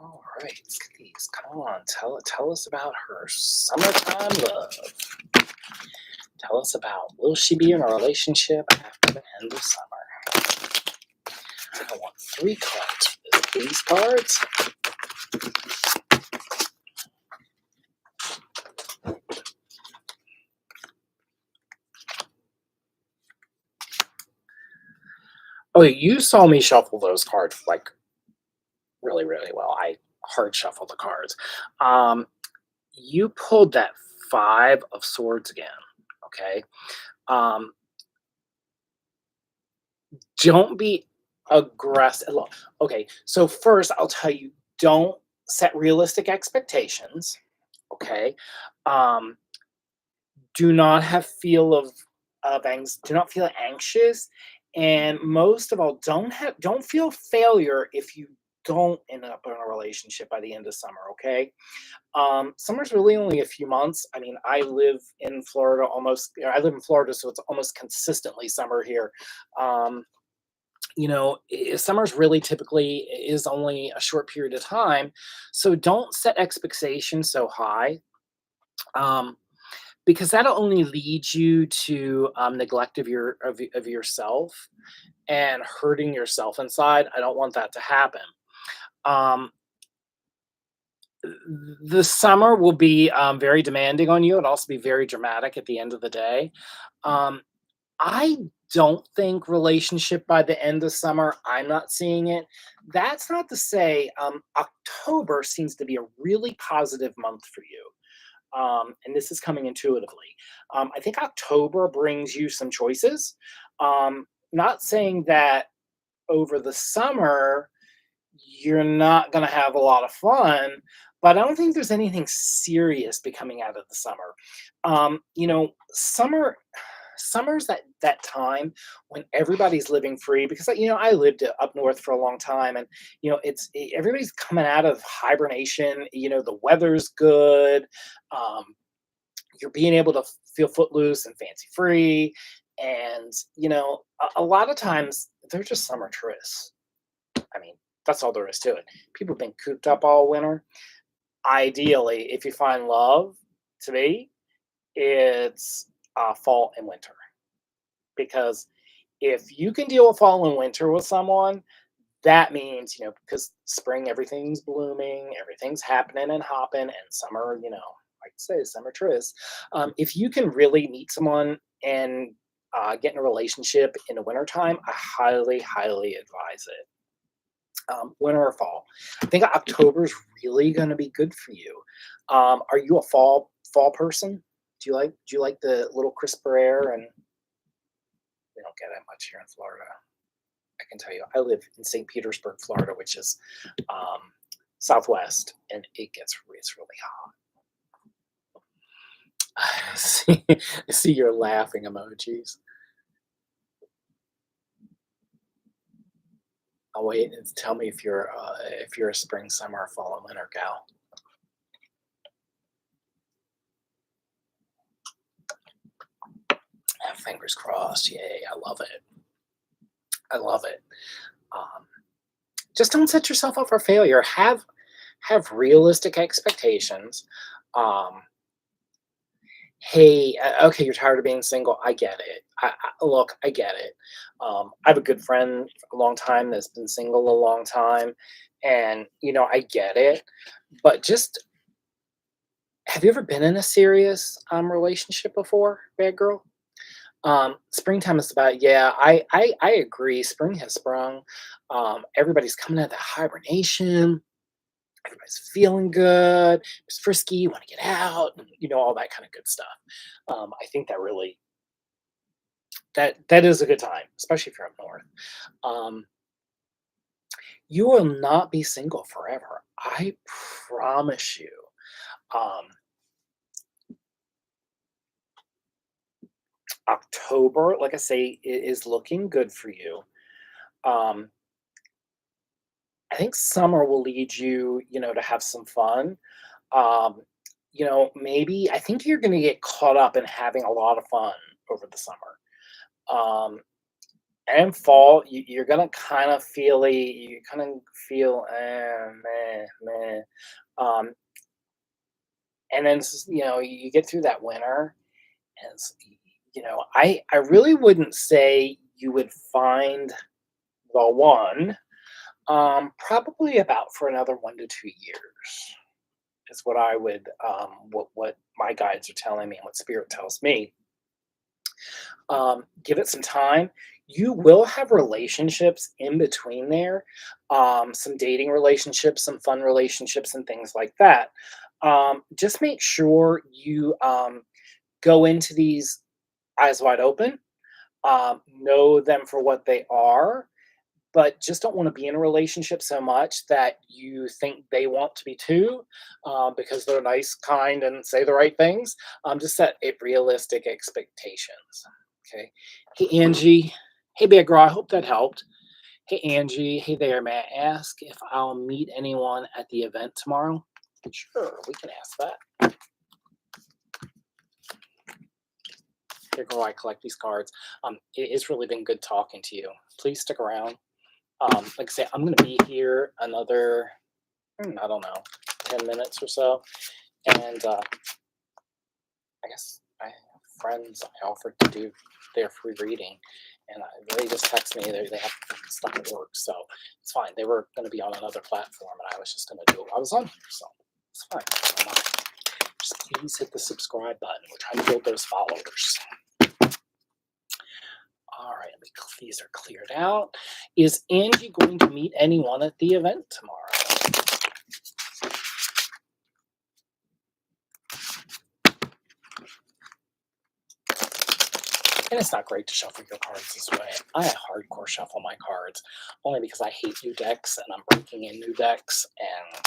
All right, please, come on, tell us about her summertime love. Tell us about, will she be in a relationship after the end of summer? I want 3 cards. These cards. Oh, you saw me shuffle those cards like really, really well. I hard shuffle the cards. Um, you pulled that 5 of Swords again. Okay. Um, don't be aggressive. Okay. So first, I'll tell you, don't set realistic expectations. Okay. Um, do not have feel of do not feel anxious, and most of all, don't feel failure if you don't end up in a relationship by the end of summer. Okay. Summer's really only a few months. I mean, I live in Florida, so it's almost consistently summer here. um, summer's really typically is only a short period of time, so don't set expectations so high. um, because that'll only lead you to neglect of yourself and hurting yourself inside. I don't want that to happen. Um, the summer will be very demanding on you and also be very dramatic at the end of the day. Um, I don't think relationship by the end of summer. I'm not seeing it. That's not to say October seems to be a really positive month for you. And this is coming intuitively. I think October brings you some choices. Not saying that over the summer you're not going to have a lot of fun, but I don't think there's anything serious be coming out of the summer. Summer's that time when everybody's living free, because I lived up north for a long time, and everybody's coming out of hibernation. The weather's good. um, you're being able to feel footloose and fancy free, and a lot of times they're just summer tourists. I mean, That's all there is to it. People have been cooped up all winter. Ideally, if you find love, to me, it's fall and winter. Because if you can deal with fall and winter with someone, that means, because spring, everything's blooming, everything's happening and hopping, and summer, like I say, summer tris. If you can really meet someone and get in a relationship in the wintertime, I highly, highly advise it. Winter or fall. I think October is really going to be good for you. Are you a fall person? Do you like the little crisper air? And we don't get that much here in Florida. I can tell you, I live in St. Petersburg, Florida, which is um, Southwest, and it's really hot. I see your laughing emojis. I'll wait and tell me if you're a spring, summer, fall, and winter gal. Fingers crossed. Yay! I love it. I love it. Um, just don't set yourself up for failure. Have realistic expectations. Um, Hey, okay, you're tired of being single. I get it. Look, I get it. I have a good friend for a long time that's been single a long time, and I get it. But just have you ever been in a serious relationship before, bad girl? Springtime is about, yeah, I agree. Spring has sprung. Everybody's coming out of the hibernation. Everybody's feeling good. It's frisky. You want to get out, and all that kind of good stuff. I think that is a good time, especially if you're up north. Um, you will not be single forever. I promise you. Um, October, like I say, is looking good for you. Um, I think summer will lead you, to have some fun. Um, maybe I think you're going to get caught up in having a lot of fun over the summer. Um, and fall, you're gonna kind of you kind of feel meh, meh. Um, and then you get through that winter, and I really wouldn't say you would find the one. Probably about for another 1 to 2 years is what I would what my guides are telling me and what spirit tells me. Give it some time. You will have relationships in between there, some dating relationships, some fun relationships, and things like that. Just make sure you go into these eyes wide open, know them for what they are, but just don't want to be in a relationship so much that you think they want to be too, because they're nice, kind, and say the right things. Just set realistic expectations. Okay. Hey, Angie. Hey, Big Girl. I hope that helped. Hey, Angie. Hey there. May I ask if I'll meet anyone at the event tomorrow? Sure, we can ask that. Big Girl, I collect these cards. It's really been good talking to you. Please stick around. Like I say, I'm going to be here another, I don't know, 10 minutes or so. And I guess I have friends I offered to do their free reading. And they just text me they have stuff at work. So it's fine. They were going to be on another platform, and I was just going to do it while I was on here. So it's fine. I don't mind. Just please hit the subscribe button. We're trying to build those followers. All right, these are cleared out. Is Angie going to meet anyone at the event tomorrow? And it's not great to shuffle your cards this way. I hardcore shuffle my cards, only because I hate new decks, and I'm breaking in new decks, and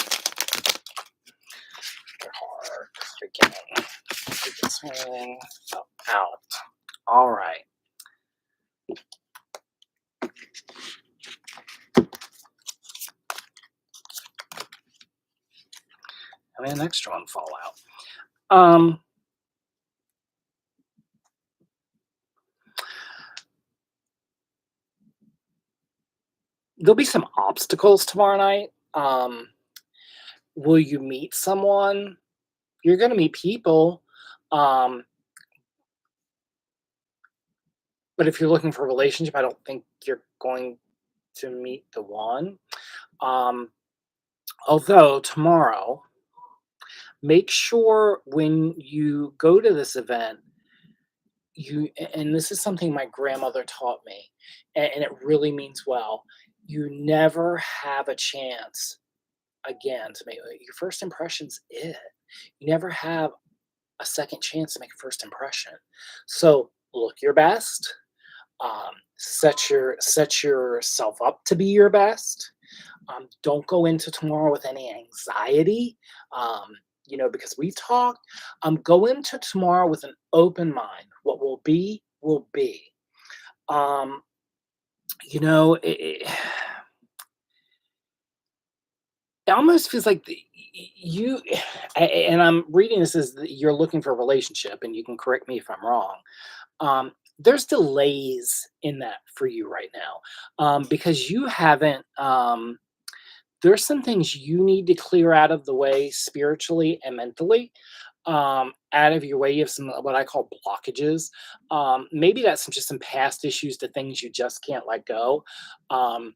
they're hard. Freaking swing. Oh, out. All right. I mean, an extra one fall out. There'll be some obstacles tomorrow night. Will you meet someone? You're gonna meet people, um, but if you're looking for a relationship, I don't think you're going to meet the one. Um, Although tomorrow, make sure when you go to this event, and this is something my grandmother taught me, and it really means well. You never have a chance again to make your first impression's it. You never have a second chance to make a first impression. So look your best. Set yourself up to be your best. Don't go into tomorrow with any anxiety. Um, because we've talked. Go into tomorrow with an open mind. What will be will be. Um, you know, it almost feels like you, and I'm reading this as you're looking for a relationship, and you can correct me if I'm wrong. There's delays in that for you right now, because you haven't. There's some things you need to clear out of the way spiritually and mentally. Out of your way, you have some what I call blockages. Maybe that's just some past issues to things you just can't let go. Um,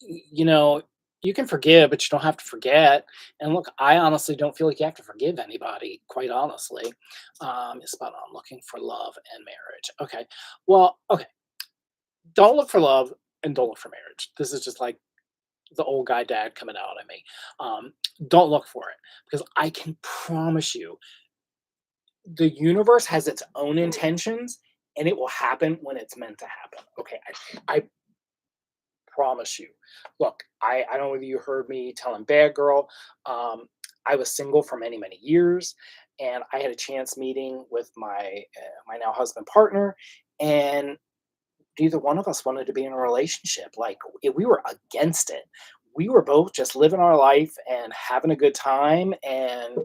you know, you can forgive, but you don't have to forget. And look, I honestly don't feel like you have to forgive anybody, quite honestly. It's about on looking for love and marriage. Okay. Well, okay. Don't look for love and don't look for marriage. This is just like the old guy dad coming out at me. Um, don't look for it because I can promise you the universe has its own intentions and it will happen when it's meant to happen. Okay. I promise you. Look, I don't know if you heard me telling Bad Girl. Um, I was single for many, many years, and I had a chance meeting with my now husband partner, and neither one of us wanted to be in a relationship. Like we were against it. We were both just living our life and having a good time and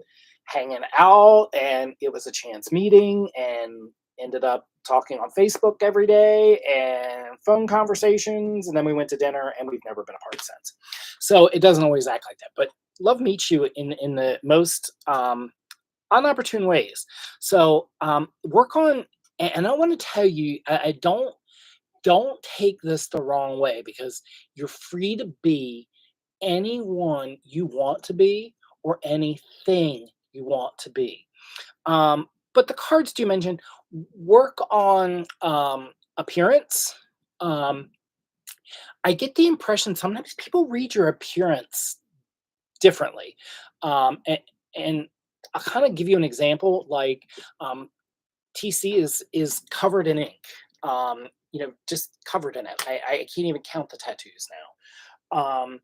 hanging out. And it was a chance meeting and ended up talking on Facebook every day and phone conversations. And then we went to dinner and we've never been apart since. So it doesn't always act like that. But love meets you in the most unopportune ways. So work on, and I want to tell you, I don't take this the wrong way because you're free to be anyone you want to be or anything you want to be. But the cards you mentioned work on appearance. Um, I get the impression sometimes people read your appearance differently. And I'll kind of give you an example like um, TC is covered in ink. Just covered in it. I can't even count the tattoos now.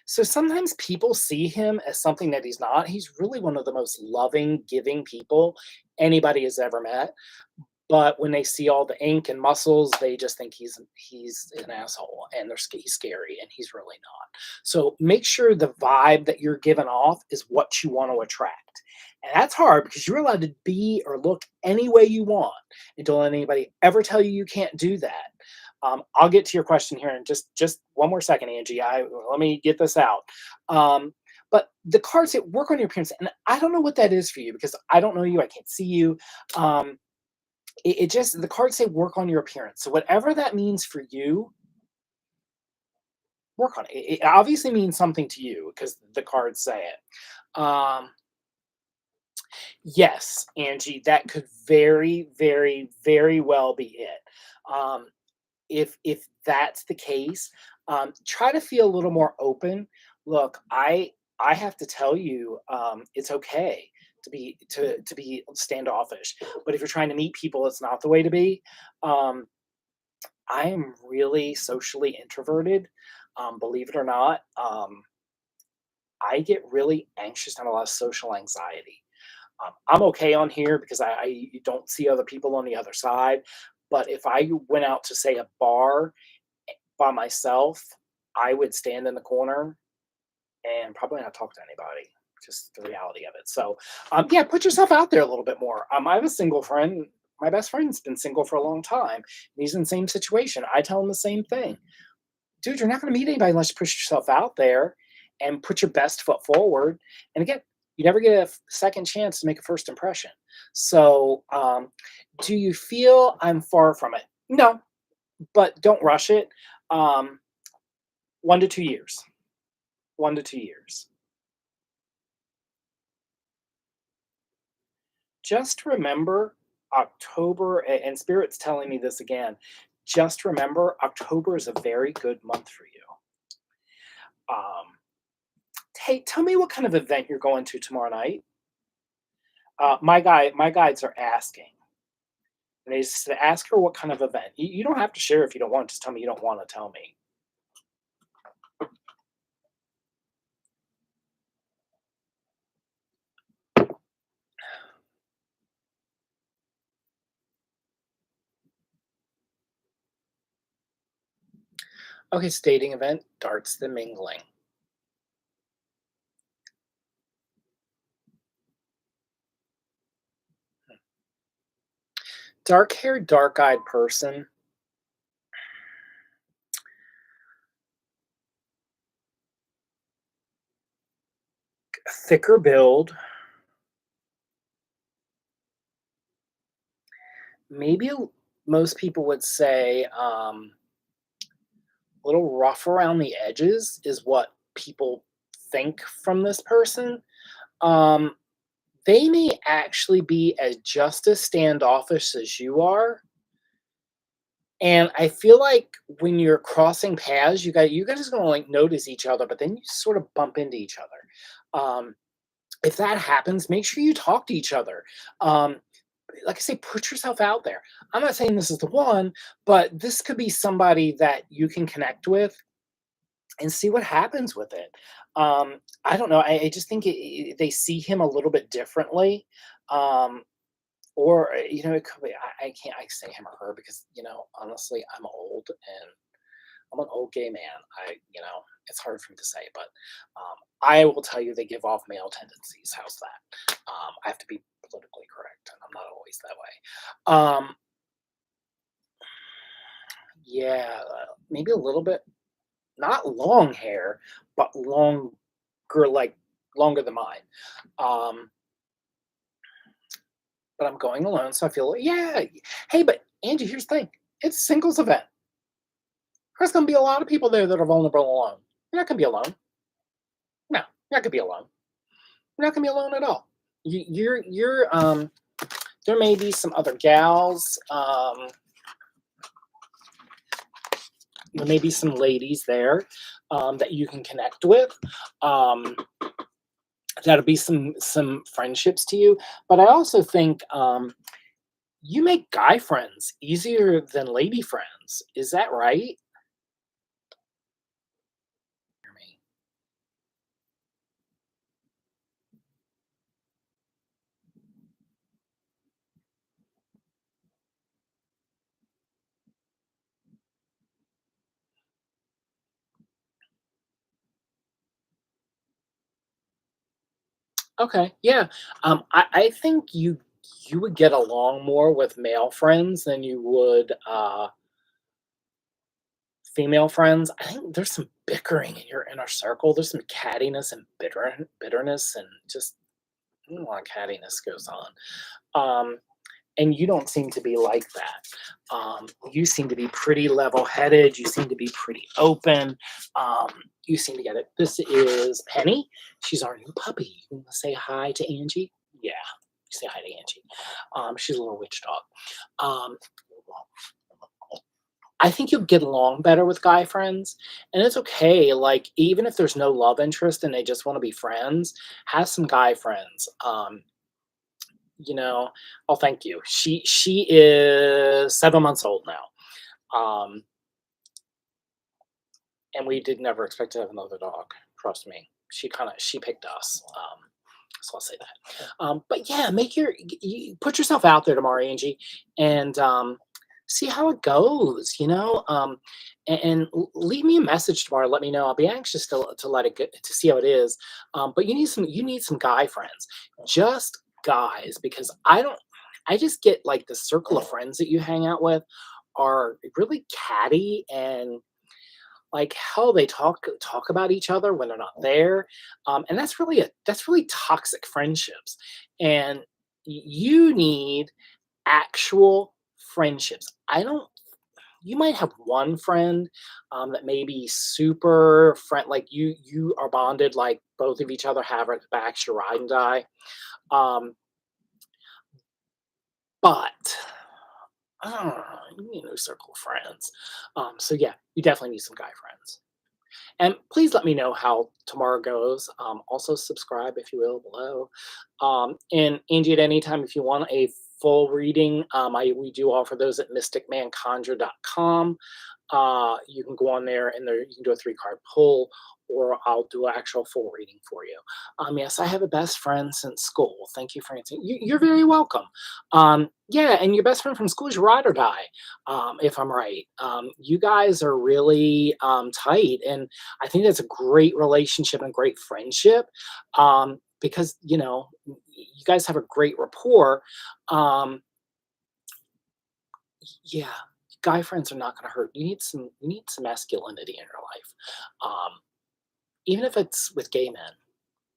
So sometimes people see him as something that he's not. He's really one of the most loving, giving people anybody has ever met. But when they see all the ink and muscles, they just think he's an asshole and he's scary and he's really not. So make sure the vibe that you're giving off is what you want to attract. And that's hard because you're allowed to be or look any way you want and don't let anybody ever tell you you can't do that. I'll get to your question here in just one more second, Angie. Let me get this out. But the cards that work on your appearance, and I don't know what that is for you because I don't know you. I can't see you. Um, it just the cards say work on your appearance. So whatever that means for you, work on it. It obviously means something to you because the cards say it. Yes, Angie, that could very, very, very well be it. Um, if that's the case, try to feel a little more open. Look, I have to tell you, it's okay to be standoffish. But if you're trying to meet people, it's not the way to be. Um, I am really socially introverted, believe it or not. I get really anxious and a lot of social anxiety. I'm okay on here because I don't see other people on the other side. But if I went out to say a bar by myself, I would stand in the corner and probably not talk to anybody. Just the reality of it. So, yeah, put yourself out there a little bit more. I have a single friend. My best friend's been single for a long time. And he's in the same situation. I tell him the same thing. dude, you're not going to meet anybody unless you push yourself out there and put your best foot forward. And again, you never get a second chance to make a first impression. So, do you feel I'm far from it? No, but don't rush it. Um, 1 to 2 years. 1 to 2 years. Just remember October, and Spirit's telling me this again. Just remember October is a very good month for you. Um, hey, tell me what kind of event you're going to tomorrow night. My guides are asking. And they said, ask her what kind of event. You don't have to share if you don't want. Just tell me you don't want to tell me. Okay, stating event, darts the mingling. Dark haired, dark eyed person, thicker build, maybe most people would say a little rough around the edges is what people think from this person. Um, they may actually be as just as standoffish as you are. And I feel like when you're crossing paths, you guys are gonna like notice each other, but then you sort of bump into each other. If that happens, make sure you talk to each other. Um, like I say, put yourself out there. I'm not saying this is the one, but this could be somebody that you can connect with and see what happens with it. I don't know. I just think they see him a little bit differently. Um, or it could be. I can't. I say him or her because honestly, I'm old and I'm an old gay man. It's hard for me to say, but I will tell you they give off male tendencies. How's that? I have to be politically correct, and I'm not always that way. Yeah, maybe a little bit, not long hair, but longer, like longer than mine. Um, but I'm going alone, so I feel yeah. Hey, but Angie, here's the thing: it's a singles event. There's going to be a lot of people there that are vulnerable alone. You're not going to be alone. No, you're not going to be alone. You're not going to be alone at all. You're. There may be some other gals. There may be some ladies there that you can connect with. Um, that'll be some friendships to you. But I also think you make guy friends easier than lady friends. Is that right? Okay, yeah. I think you would get along more with male friends than you would female friends. I think there's some bickering in your inner circle. There's some cattiness and bitterness, and just a lot of cattiness goes on. Um, and you don't seem to be like that. You seem to be pretty level-headed. You seem to be pretty open. Um, you seem to get it. This is Penny. She's our new puppy. You want to say hi to Angie? Yeah, say hi to Angie. She's a little witch dog. Um, I think you'll get along better with guy friends, and it's okay. Like even if there's no love interest and they just want to be friends, have some guy friends. You know, oh, thank you. She is 7 months old now, and we did never expect to have another dog. Trust me, she picked us. So I'll say that. But yeah, put yourself out there tomorrow, Angie, and see how it goes. And leave me a message tomorrow. Let me know. I'll be anxious to let it get to see how it is. But you need some guy friends, just guys, because I just get like the circle of friends that you hang out with are really catty and like how they talk about each other when they're not there, and that's really toxic friendships, and you need actual friendships. I don't You might have one friend, that may be super friend like, you are bonded, like, both of each other have at the backs, your ride and die, um, but, you need a new circle of friends. So yeah, you definitely need some guy friends. And please let me know how tomorrow goes. Also, subscribe if you will below. And Angie, at any time, if you want a full reading, we do offer those at mysticmanconjure.com. You can go on there and there you can do a 3 card pull, or I'll do an actual full reading for you. Yes, I have a best friend since school. Thank you for answering. You're very welcome. Yeah, and your best friend from school is your ride or die, if I'm right. You guys are really tight, and I think that's a great relationship and great friendship, because you guys have a great rapport. Um, yeah, guy friends are not going to hurt. You need some masculinity in your life, even if it's with gay men.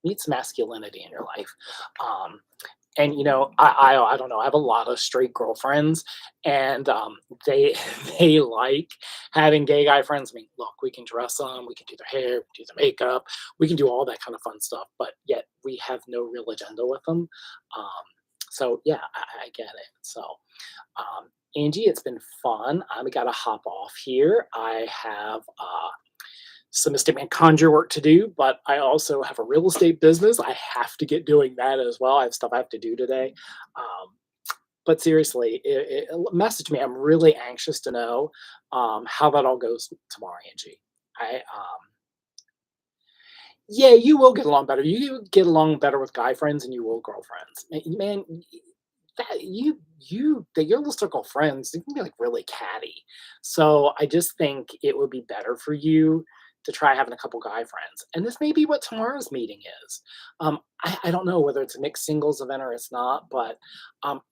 You need some masculinity in your life. Um, and I don't know. I have a lot of straight girlfriends, and they they like having gay guy friends. I mean, look, we can dress them, we can do their hair, we can do their makeup, we can do all that kind of fun stuff. But yet we have no real agenda with them. Um, so yeah, I get it. So Angie, it's been fun. I got to hop off here. I have some estate man conjure work to do, but I also have a real estate business. I have to get doing that as well. I have stuff I have to do today. Um, but seriously, message me. I'm really anxious to know how that all goes tomorrow, Angie. Yeah, you will get along better. You get along better with guy friends than you will girlfriends. Man, that your little circle of friends, they can be like really catty. So I just think it would be better for you to try having a couple guy friends. And this may be what tomorrow's meeting is. I don't know whether it's a mixed singles event or it's not, but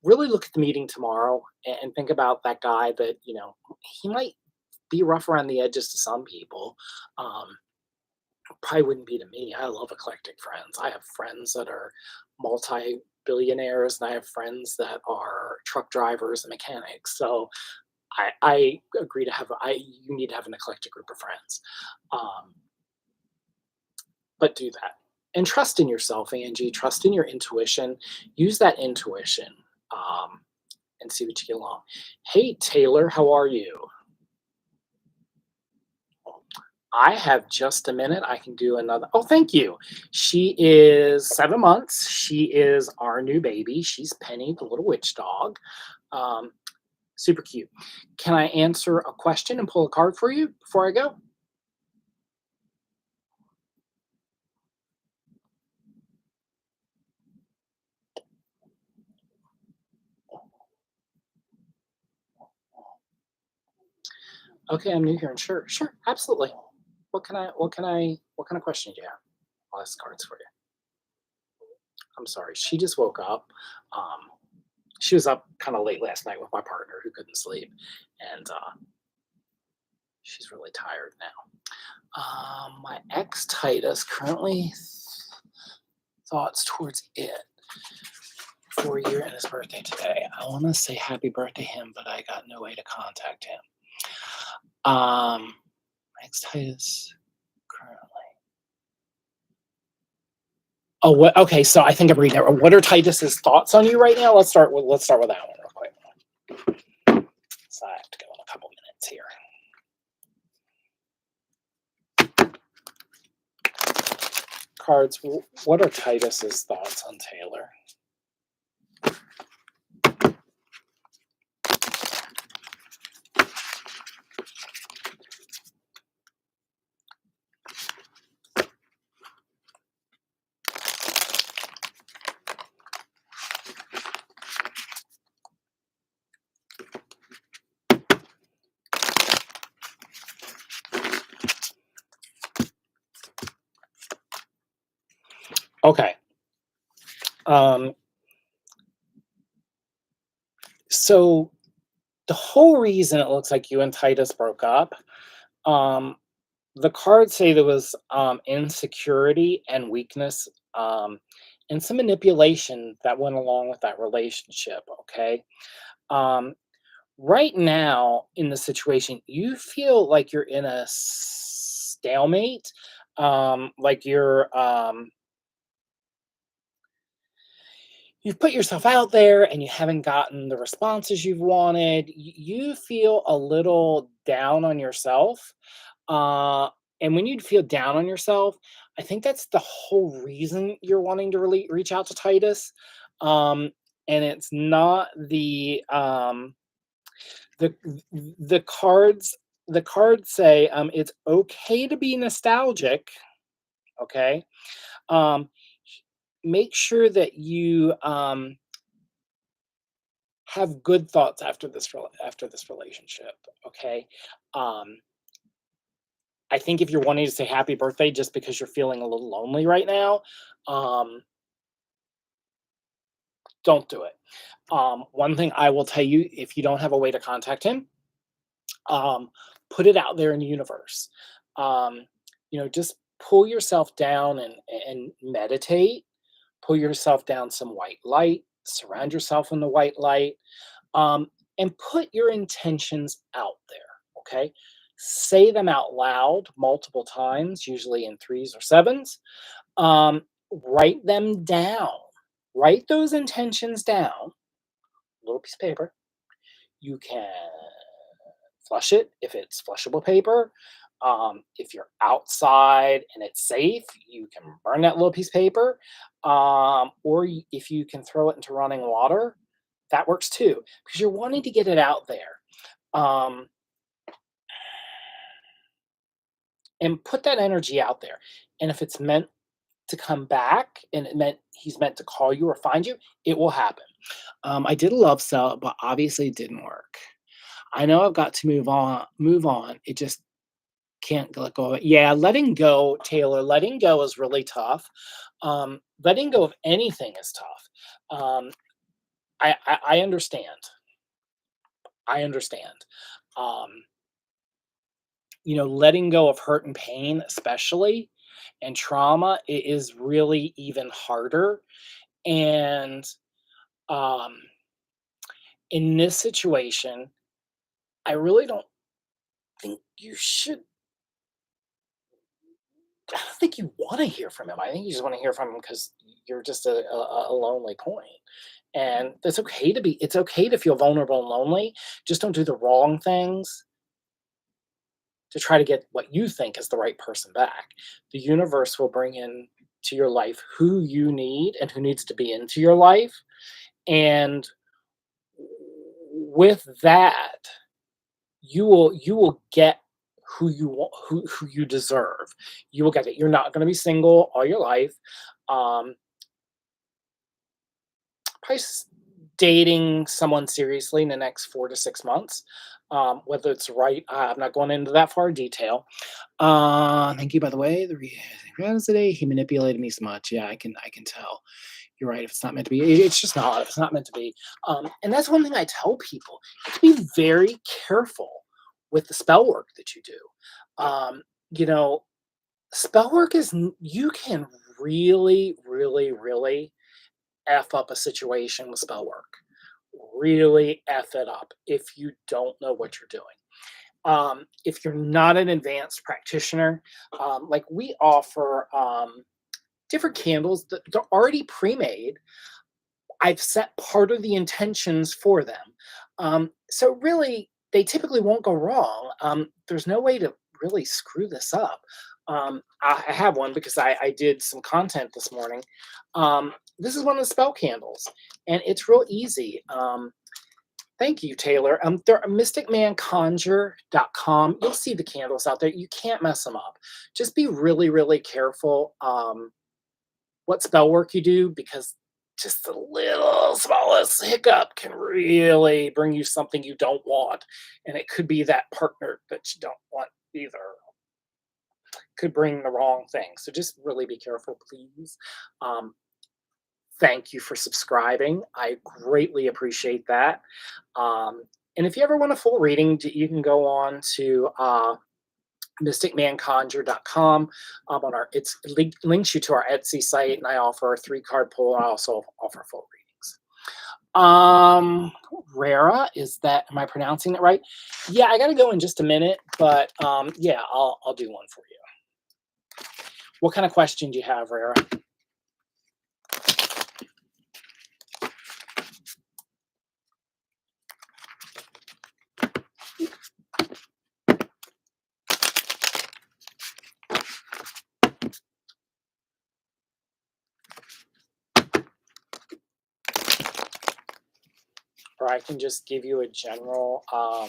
really look at the meeting tomorrow and think about that guy that, he might be rough around the edges to some people. Um, Probably wouldn't be to me. I love eclectic friends. I have friends that are multi-billionaires, and I have friends that are truck drivers and mechanics. So I agree to have you need to have an eclectic group of friends. Um, but do that. And trust in yourself, Angie. Trust in your intuition. Use that intuition, um, and see what you get along. Hey Taylor, how are you? I have just a minute. I can do another. Oh, thank you. She is 7 months. She is our new baby. She's Penny, the little witch dog. Um, Super cute. Can I answer a question and pull a card for you before I go? Okay, I'm new here, and sure, absolutely. What kind of question do you have? I'll ask cards for you. I'm sorry. She just woke up. Um, she was up kind of late last night with my partner who couldn't sleep, and she's really tired now. My ex Titus currently thoughts towards it. 4 year and his birthday today. I want to say happy birthday to him, but I got no way to contact him. My ex Titus currently. Oh, what? Okay, so I think I'm reading that. What are Titus's thoughts on you right now? Let's start with that one real quick. So I have to go in a couple minutes here. Cards. What are Titus's thoughts on Taylor? Okay. So the whole reason it looks like you and Titus broke up, um, The cards say there was insecurity and weakness, and some manipulation that went along with that relationship. Okay. Um, right now in the situation, you feel like you're in a stalemate, like you've put yourself out there and you haven't gotten the responses you've wanted. You feel a little down on yourself. Uh, and when you feel down on yourself, I think that's the whole reason you're wanting to really reach out to Titus. Um, and it's not the the cards the cards say it's okay to be nostalgic. Okay. Um, make sure that you have good thoughts after this relationship. Okay. Um, I think if you're wanting to say happy birthday just because you're feeling a little lonely right now, um, don't do it. One thing I will tell you, if you don't have a way to contact him, um, put it out there in the universe. Um, just pull yourself down and meditate. Pull yourself down some white light. Surround yourself in the white light, um, and put your intentions out there. Okay, say them out loud multiple times, usually in threes or sevens. Write them down. Write those intentions down. Little piece of paper. You can flush it if it's flushable paper. If you're outside and it's safe, you can burn that little piece of paper. If you can throw it into running water, that works too, because you're wanting to get it out there. Um, and put that energy out there. And if it's meant to come back and he's meant to call you or find you, it will happen. I did a love sell, but obviously it didn't work. I know I've got to move on. It just can't let go of it. Yeah, letting go, Taylor, letting go is really tough. Letting go of anything is tough. I understand. I understand. Um, letting go of hurt and pain, especially, and trauma, is really even harder. And um, in this situation, I really don't think you should. I don't think you want to hear from him. I think you just want to hear from him because you're just a lonely point. And that's okay to be. It's okay to feel vulnerable and lonely. Just don't do the wrong things to try to get what you think is the right person back. The universe will bring in to your life who you need and who needs to be into your life. And with that, you will get who you want, who you deserve. You will get it. You're not going to be single all your life. Um, probably dating someone seriously in the next 4 to 6 months. Whether it's right, I'm not going into that far detail. Thank you, by the way. Today he manipulated me so much. Yeah, I can tell. You're right. If it's not meant to be, it's just not. If it's not meant to be, and that's one thing I tell people: you have to be very careful with the spell work that you do. You know, spell work you can really, really, really f up a situation with spell work. Really f it up if you don't know what you're doing. If you're not an advanced practitioner, like we offer different candles that they're already pre-made. I've set part of the intentions for them. So really, they typically won't go wrong. There's no way to really screw this up. I have one because I did some content this morning. This is one of the spell candles, and it's real easy. Thank you, Taylor. They're mysticmanconjure.com. You'll see the candles out there. You can't mess them up. Just be really, really careful what spell work you do, because just the little smallest hiccup can really bring you something you don't want. And it could be that partner that you don't want either. Could bring the wrong thing. So just really be careful, please. Um, thank you for subscribing. I greatly appreciate that. Um, and if you ever want a full reading, you can go on to mysticmanconjure.com. On our links you to our Etsy site, and I offer a 3 card pull. I also offer full readings. Rara, is that, am I pronouncing it right? Yeah, I gotta go in just a minute, but yeah, I'll do one for you. What kind of question do you have, Rara? Or I can just give you a general, a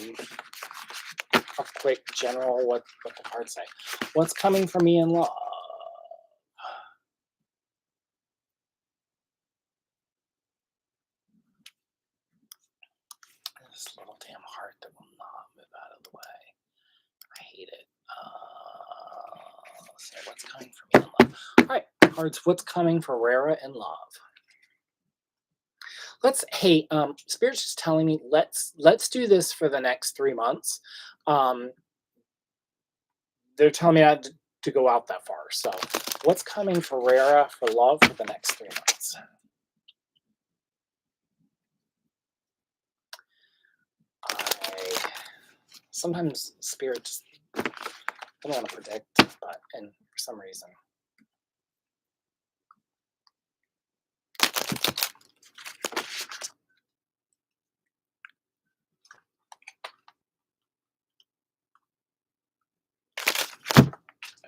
quick general what the cards say. What's coming for me in love? This little damn heart that will not move out of the way. I hate it. So what's coming for me in love? All right, cards. What's coming for Rara in love? Hey, Spirit's just telling me let's do this for the next 3 months. Um, they're telling me to go out that far. So, what's coming for Rara for love for the next 3 months? Sometimes Spirit just, I don't want to predict, but and for some reason.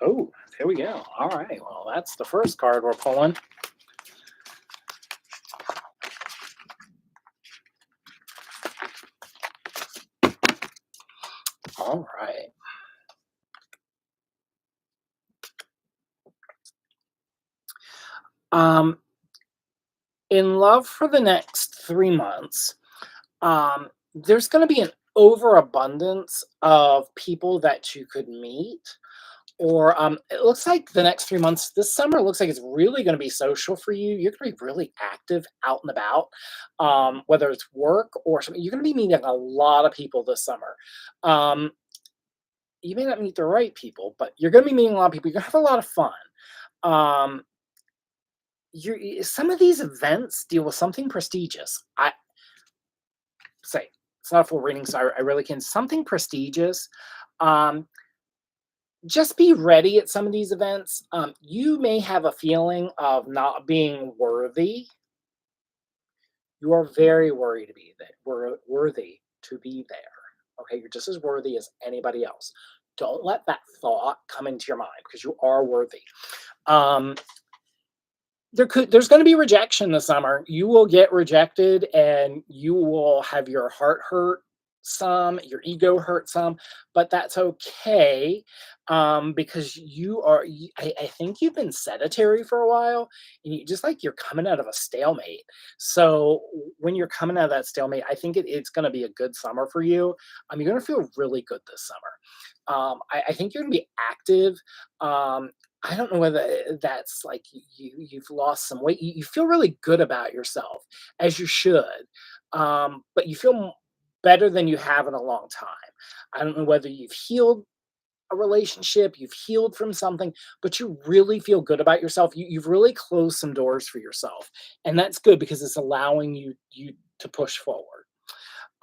Oh, there we go. All right. Well, that's the first card we're pulling. All right. In love for the next 3 months, there's going to be an overabundance of people that you could meet. Or it looks like the next 3 months, this summer looks like it's really going to be social for you. You're going to be really active out and about, whether it's work or something. You're going to be meeting a lot of people this summer. Um, you may not meet the right people, but you're going to be meeting a lot of people. You're going to have a lot of fun. Um, some of these events deal with something prestigious. I say it's not a full reading, so I really can. Something prestigious. Um, just be ready at some of these events. You may have a feeling of not being worthy. You are very worthy to be there. Worthy to be there. Okay, you're just as worthy as anybody else. Don't let that thought come into your mind because you are worthy. Um, there's going to be rejection this summer. You will get rejected, and you will have your heart hurt some, your ego hurt some, but that's okay, because I think you've been sedentary for a while, and you just like you're coming out of a stalemate. So when you're coming out of that stalemate, I think it's going to be a good summer for you. You're going to feel really good this summer. I think you're going to be active. I don't know whether that's like you've lost some weight. You feel really good about yourself, as you should, but you feel better than you have in a long time. I don't know whether you've healed a relationship, you've healed from something, but you really feel good about yourself. You've really closed some doors for yourself, and that's good because it's allowing you to push forward.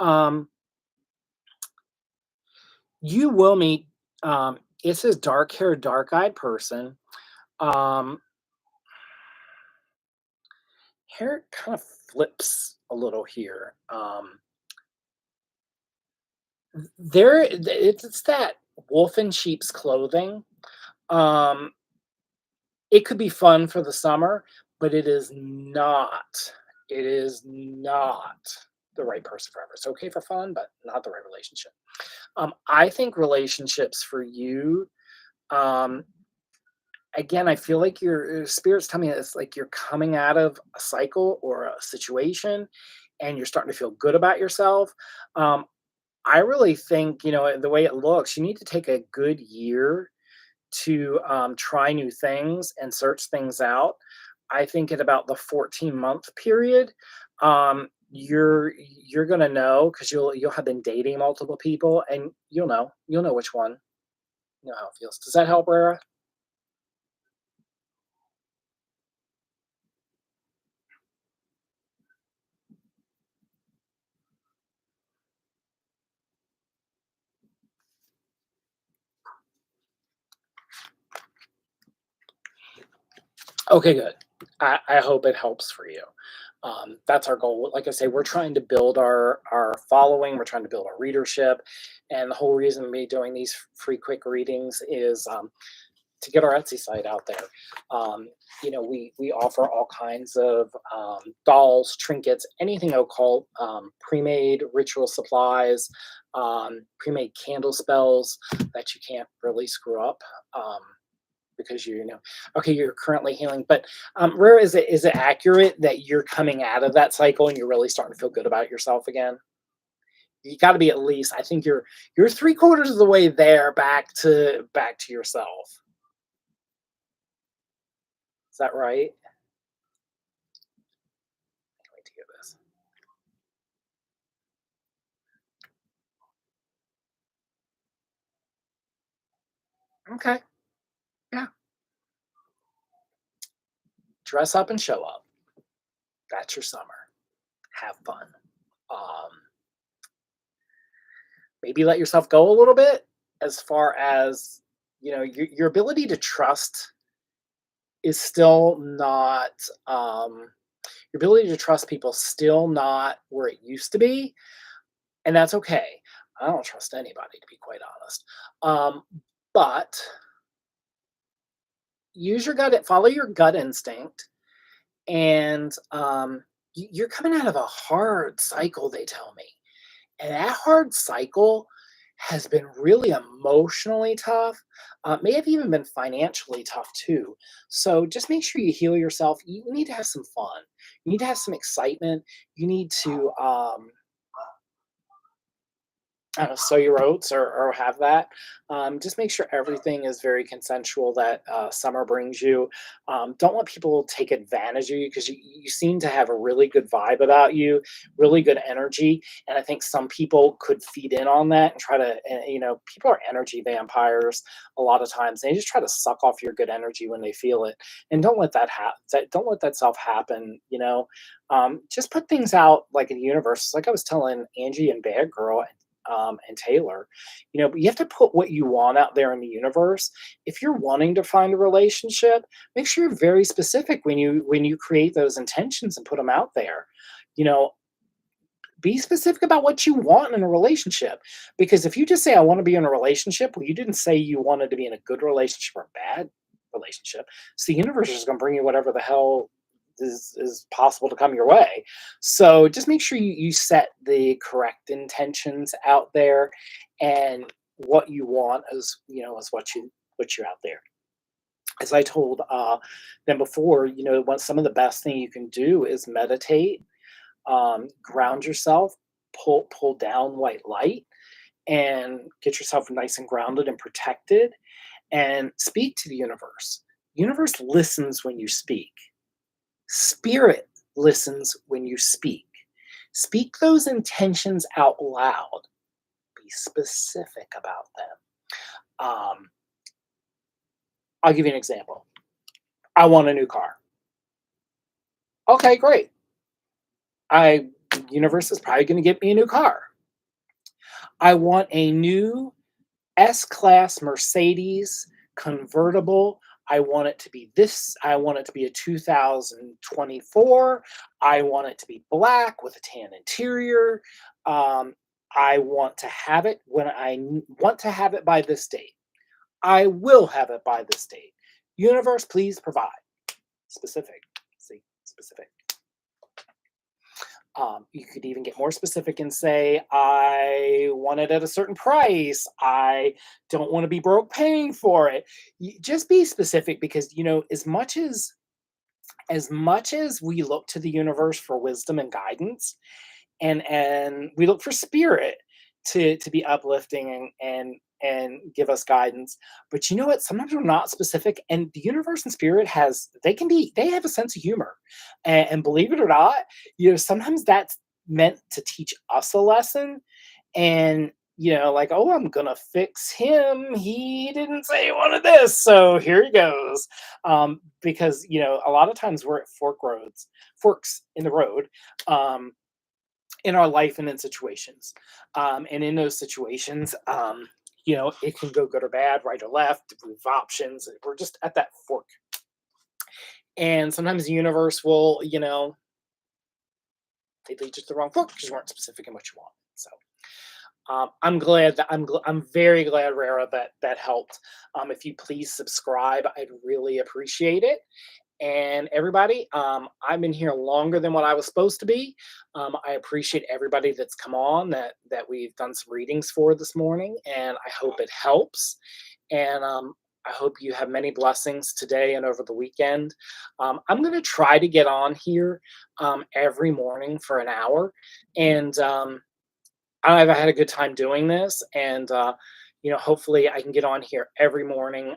Um, you will meet. It says dark haired, dark eyed person. Um, Hair kind of flips a little here. It's that wolf in sheep's clothing. Um, it could be fun for the summer, but it is not. It is not the right person forever. It's okay for fun, but not the right relationship. I think relationships for you, um, again, I feel like your spirits tell me it's like you're coming out of a cycle or a situation, and you're starting to feel good about yourself. Um, I really think, the way it looks, you need to take a good year to try new things and search things out. I think at about the 14-month period, you're gonna know because you'll have been dating multiple people, and you'll know which one. You know how it feels. Does that help, Rara? Okay, good. I hope it helps for you. That's our goal. Like I say, we're trying to build our following. We're trying to build our readership, and the whole reason me doing these free quick readings is to get our Etsy site out there. Um, we offer all kinds of dolls, trinkets, anything occult, pre-made ritual supplies, pre-made candle spells that you can't really screw up. Because okay, you're currently healing, but where is it accurate that you're coming out of that cycle and you're really starting to feel good about yourself again? You got to be at least, I think you're three-quarters of the way there, back to yourself. Is that right? Can't wait to hear this. Okay. Yeah. Dress up and show up. That's your summer. Have fun. Um, Maybe let yourself go a little bit as far as your ability to trust is still not your ability to trust people still not where it used to be, and that's okay. I don't trust anybody, to be quite honest. But use your gut, follow your gut instinct, and you're coming out of a hard cycle, they tell me. And that hard cycle has been really emotionally tough, may have even been financially tough too. So just make sure you heal yourself. You need to have some fun. You need to have some excitement. You need to sow your oats or have that. Just make sure everything is very consensual that summer brings you. Don't let people take advantage of you because you seem to have a really good vibe about you, really good energy. And I think some people could feed in on that and try to, people are energy vampires a lot of times. They just try to suck off your good energy when they feel it. And don't let that happen. Don't let that stuff happen. Just put things out like in the universe. Like I was telling Angie and Bad Girl and Taylor, but you have to put what you want out there in the universe. If you're wanting to find a relationship, make sure you're very specific when you create those intentions and put them out there. You know, be specific about what you want in a relationship. Because if you just say, I want to be in a relationship, well, you didn't say you wanted to be in a good relationship or a bad relationship. So the universe is going to bring you whatever the hell is possible to come your way. So just make sure you set the correct intentions out there, and what you want is what you're out there. As I told them before, one some of the best thing you can do is meditate, ground yourself, pull down white light, and get yourself nice and grounded and protected, and speak to the universe. Universe listens when you speak. Spirit listens when you speak. Speak those intentions out loud. Be specific about them. I'll give you an example. I want a new car. Okay, great. Universe is probably going to get me a new car. I want a new S-Class Mercedes convertible. I want it to be this. I want it to be a 2024. I want it to be black with a tan interior. Um, I want to have it when want to have it by this date. I will have it by this date. Universe, please provide. Specific. See, specific. You could even get more specific and say, I want it at a certain price. I don't want to be broke paying for it. Just be specific, because as much as we look to the universe for wisdom and guidance, and we look for spirit to be uplifting and give us guidance. But you know what? Sometimes we're not specific, and the universe and spirit they have a sense of humor, and believe it or not, sometimes that's meant to teach us a lesson. And like, oh, I'm gonna fix him. He didn't say he wanted this, so here he goes. Because a lot of times we're at forks in the road, um, in our life and in situations. And in those situations, it can go good or bad, right or left. We have options. We're just at that fork. And sometimes the universe will, they lead you to the wrong fork because you weren't specific in what you want. So I'm glad that I'm very glad, Rara, that helped. If you please subscribe, I'd really appreciate it. And everybody, I've been here longer than what I was supposed to be. I appreciate everybody that's come on that we've done some readings for this morning, and I hope it helps. And I hope you have many blessings today and over the weekend. I'm going to try to get on here every morning for an hour, and I've had a good time doing this. And hopefully, I can get on here every morning.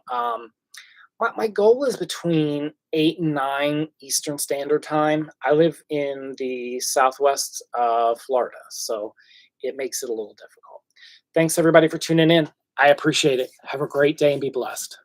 My goal is between 8 and 9 Eastern Standard Time. I live in the southwest of Florida, so it makes it a little difficult. Thanks, everybody, for tuning in. I appreciate it. Have a great day and be blessed.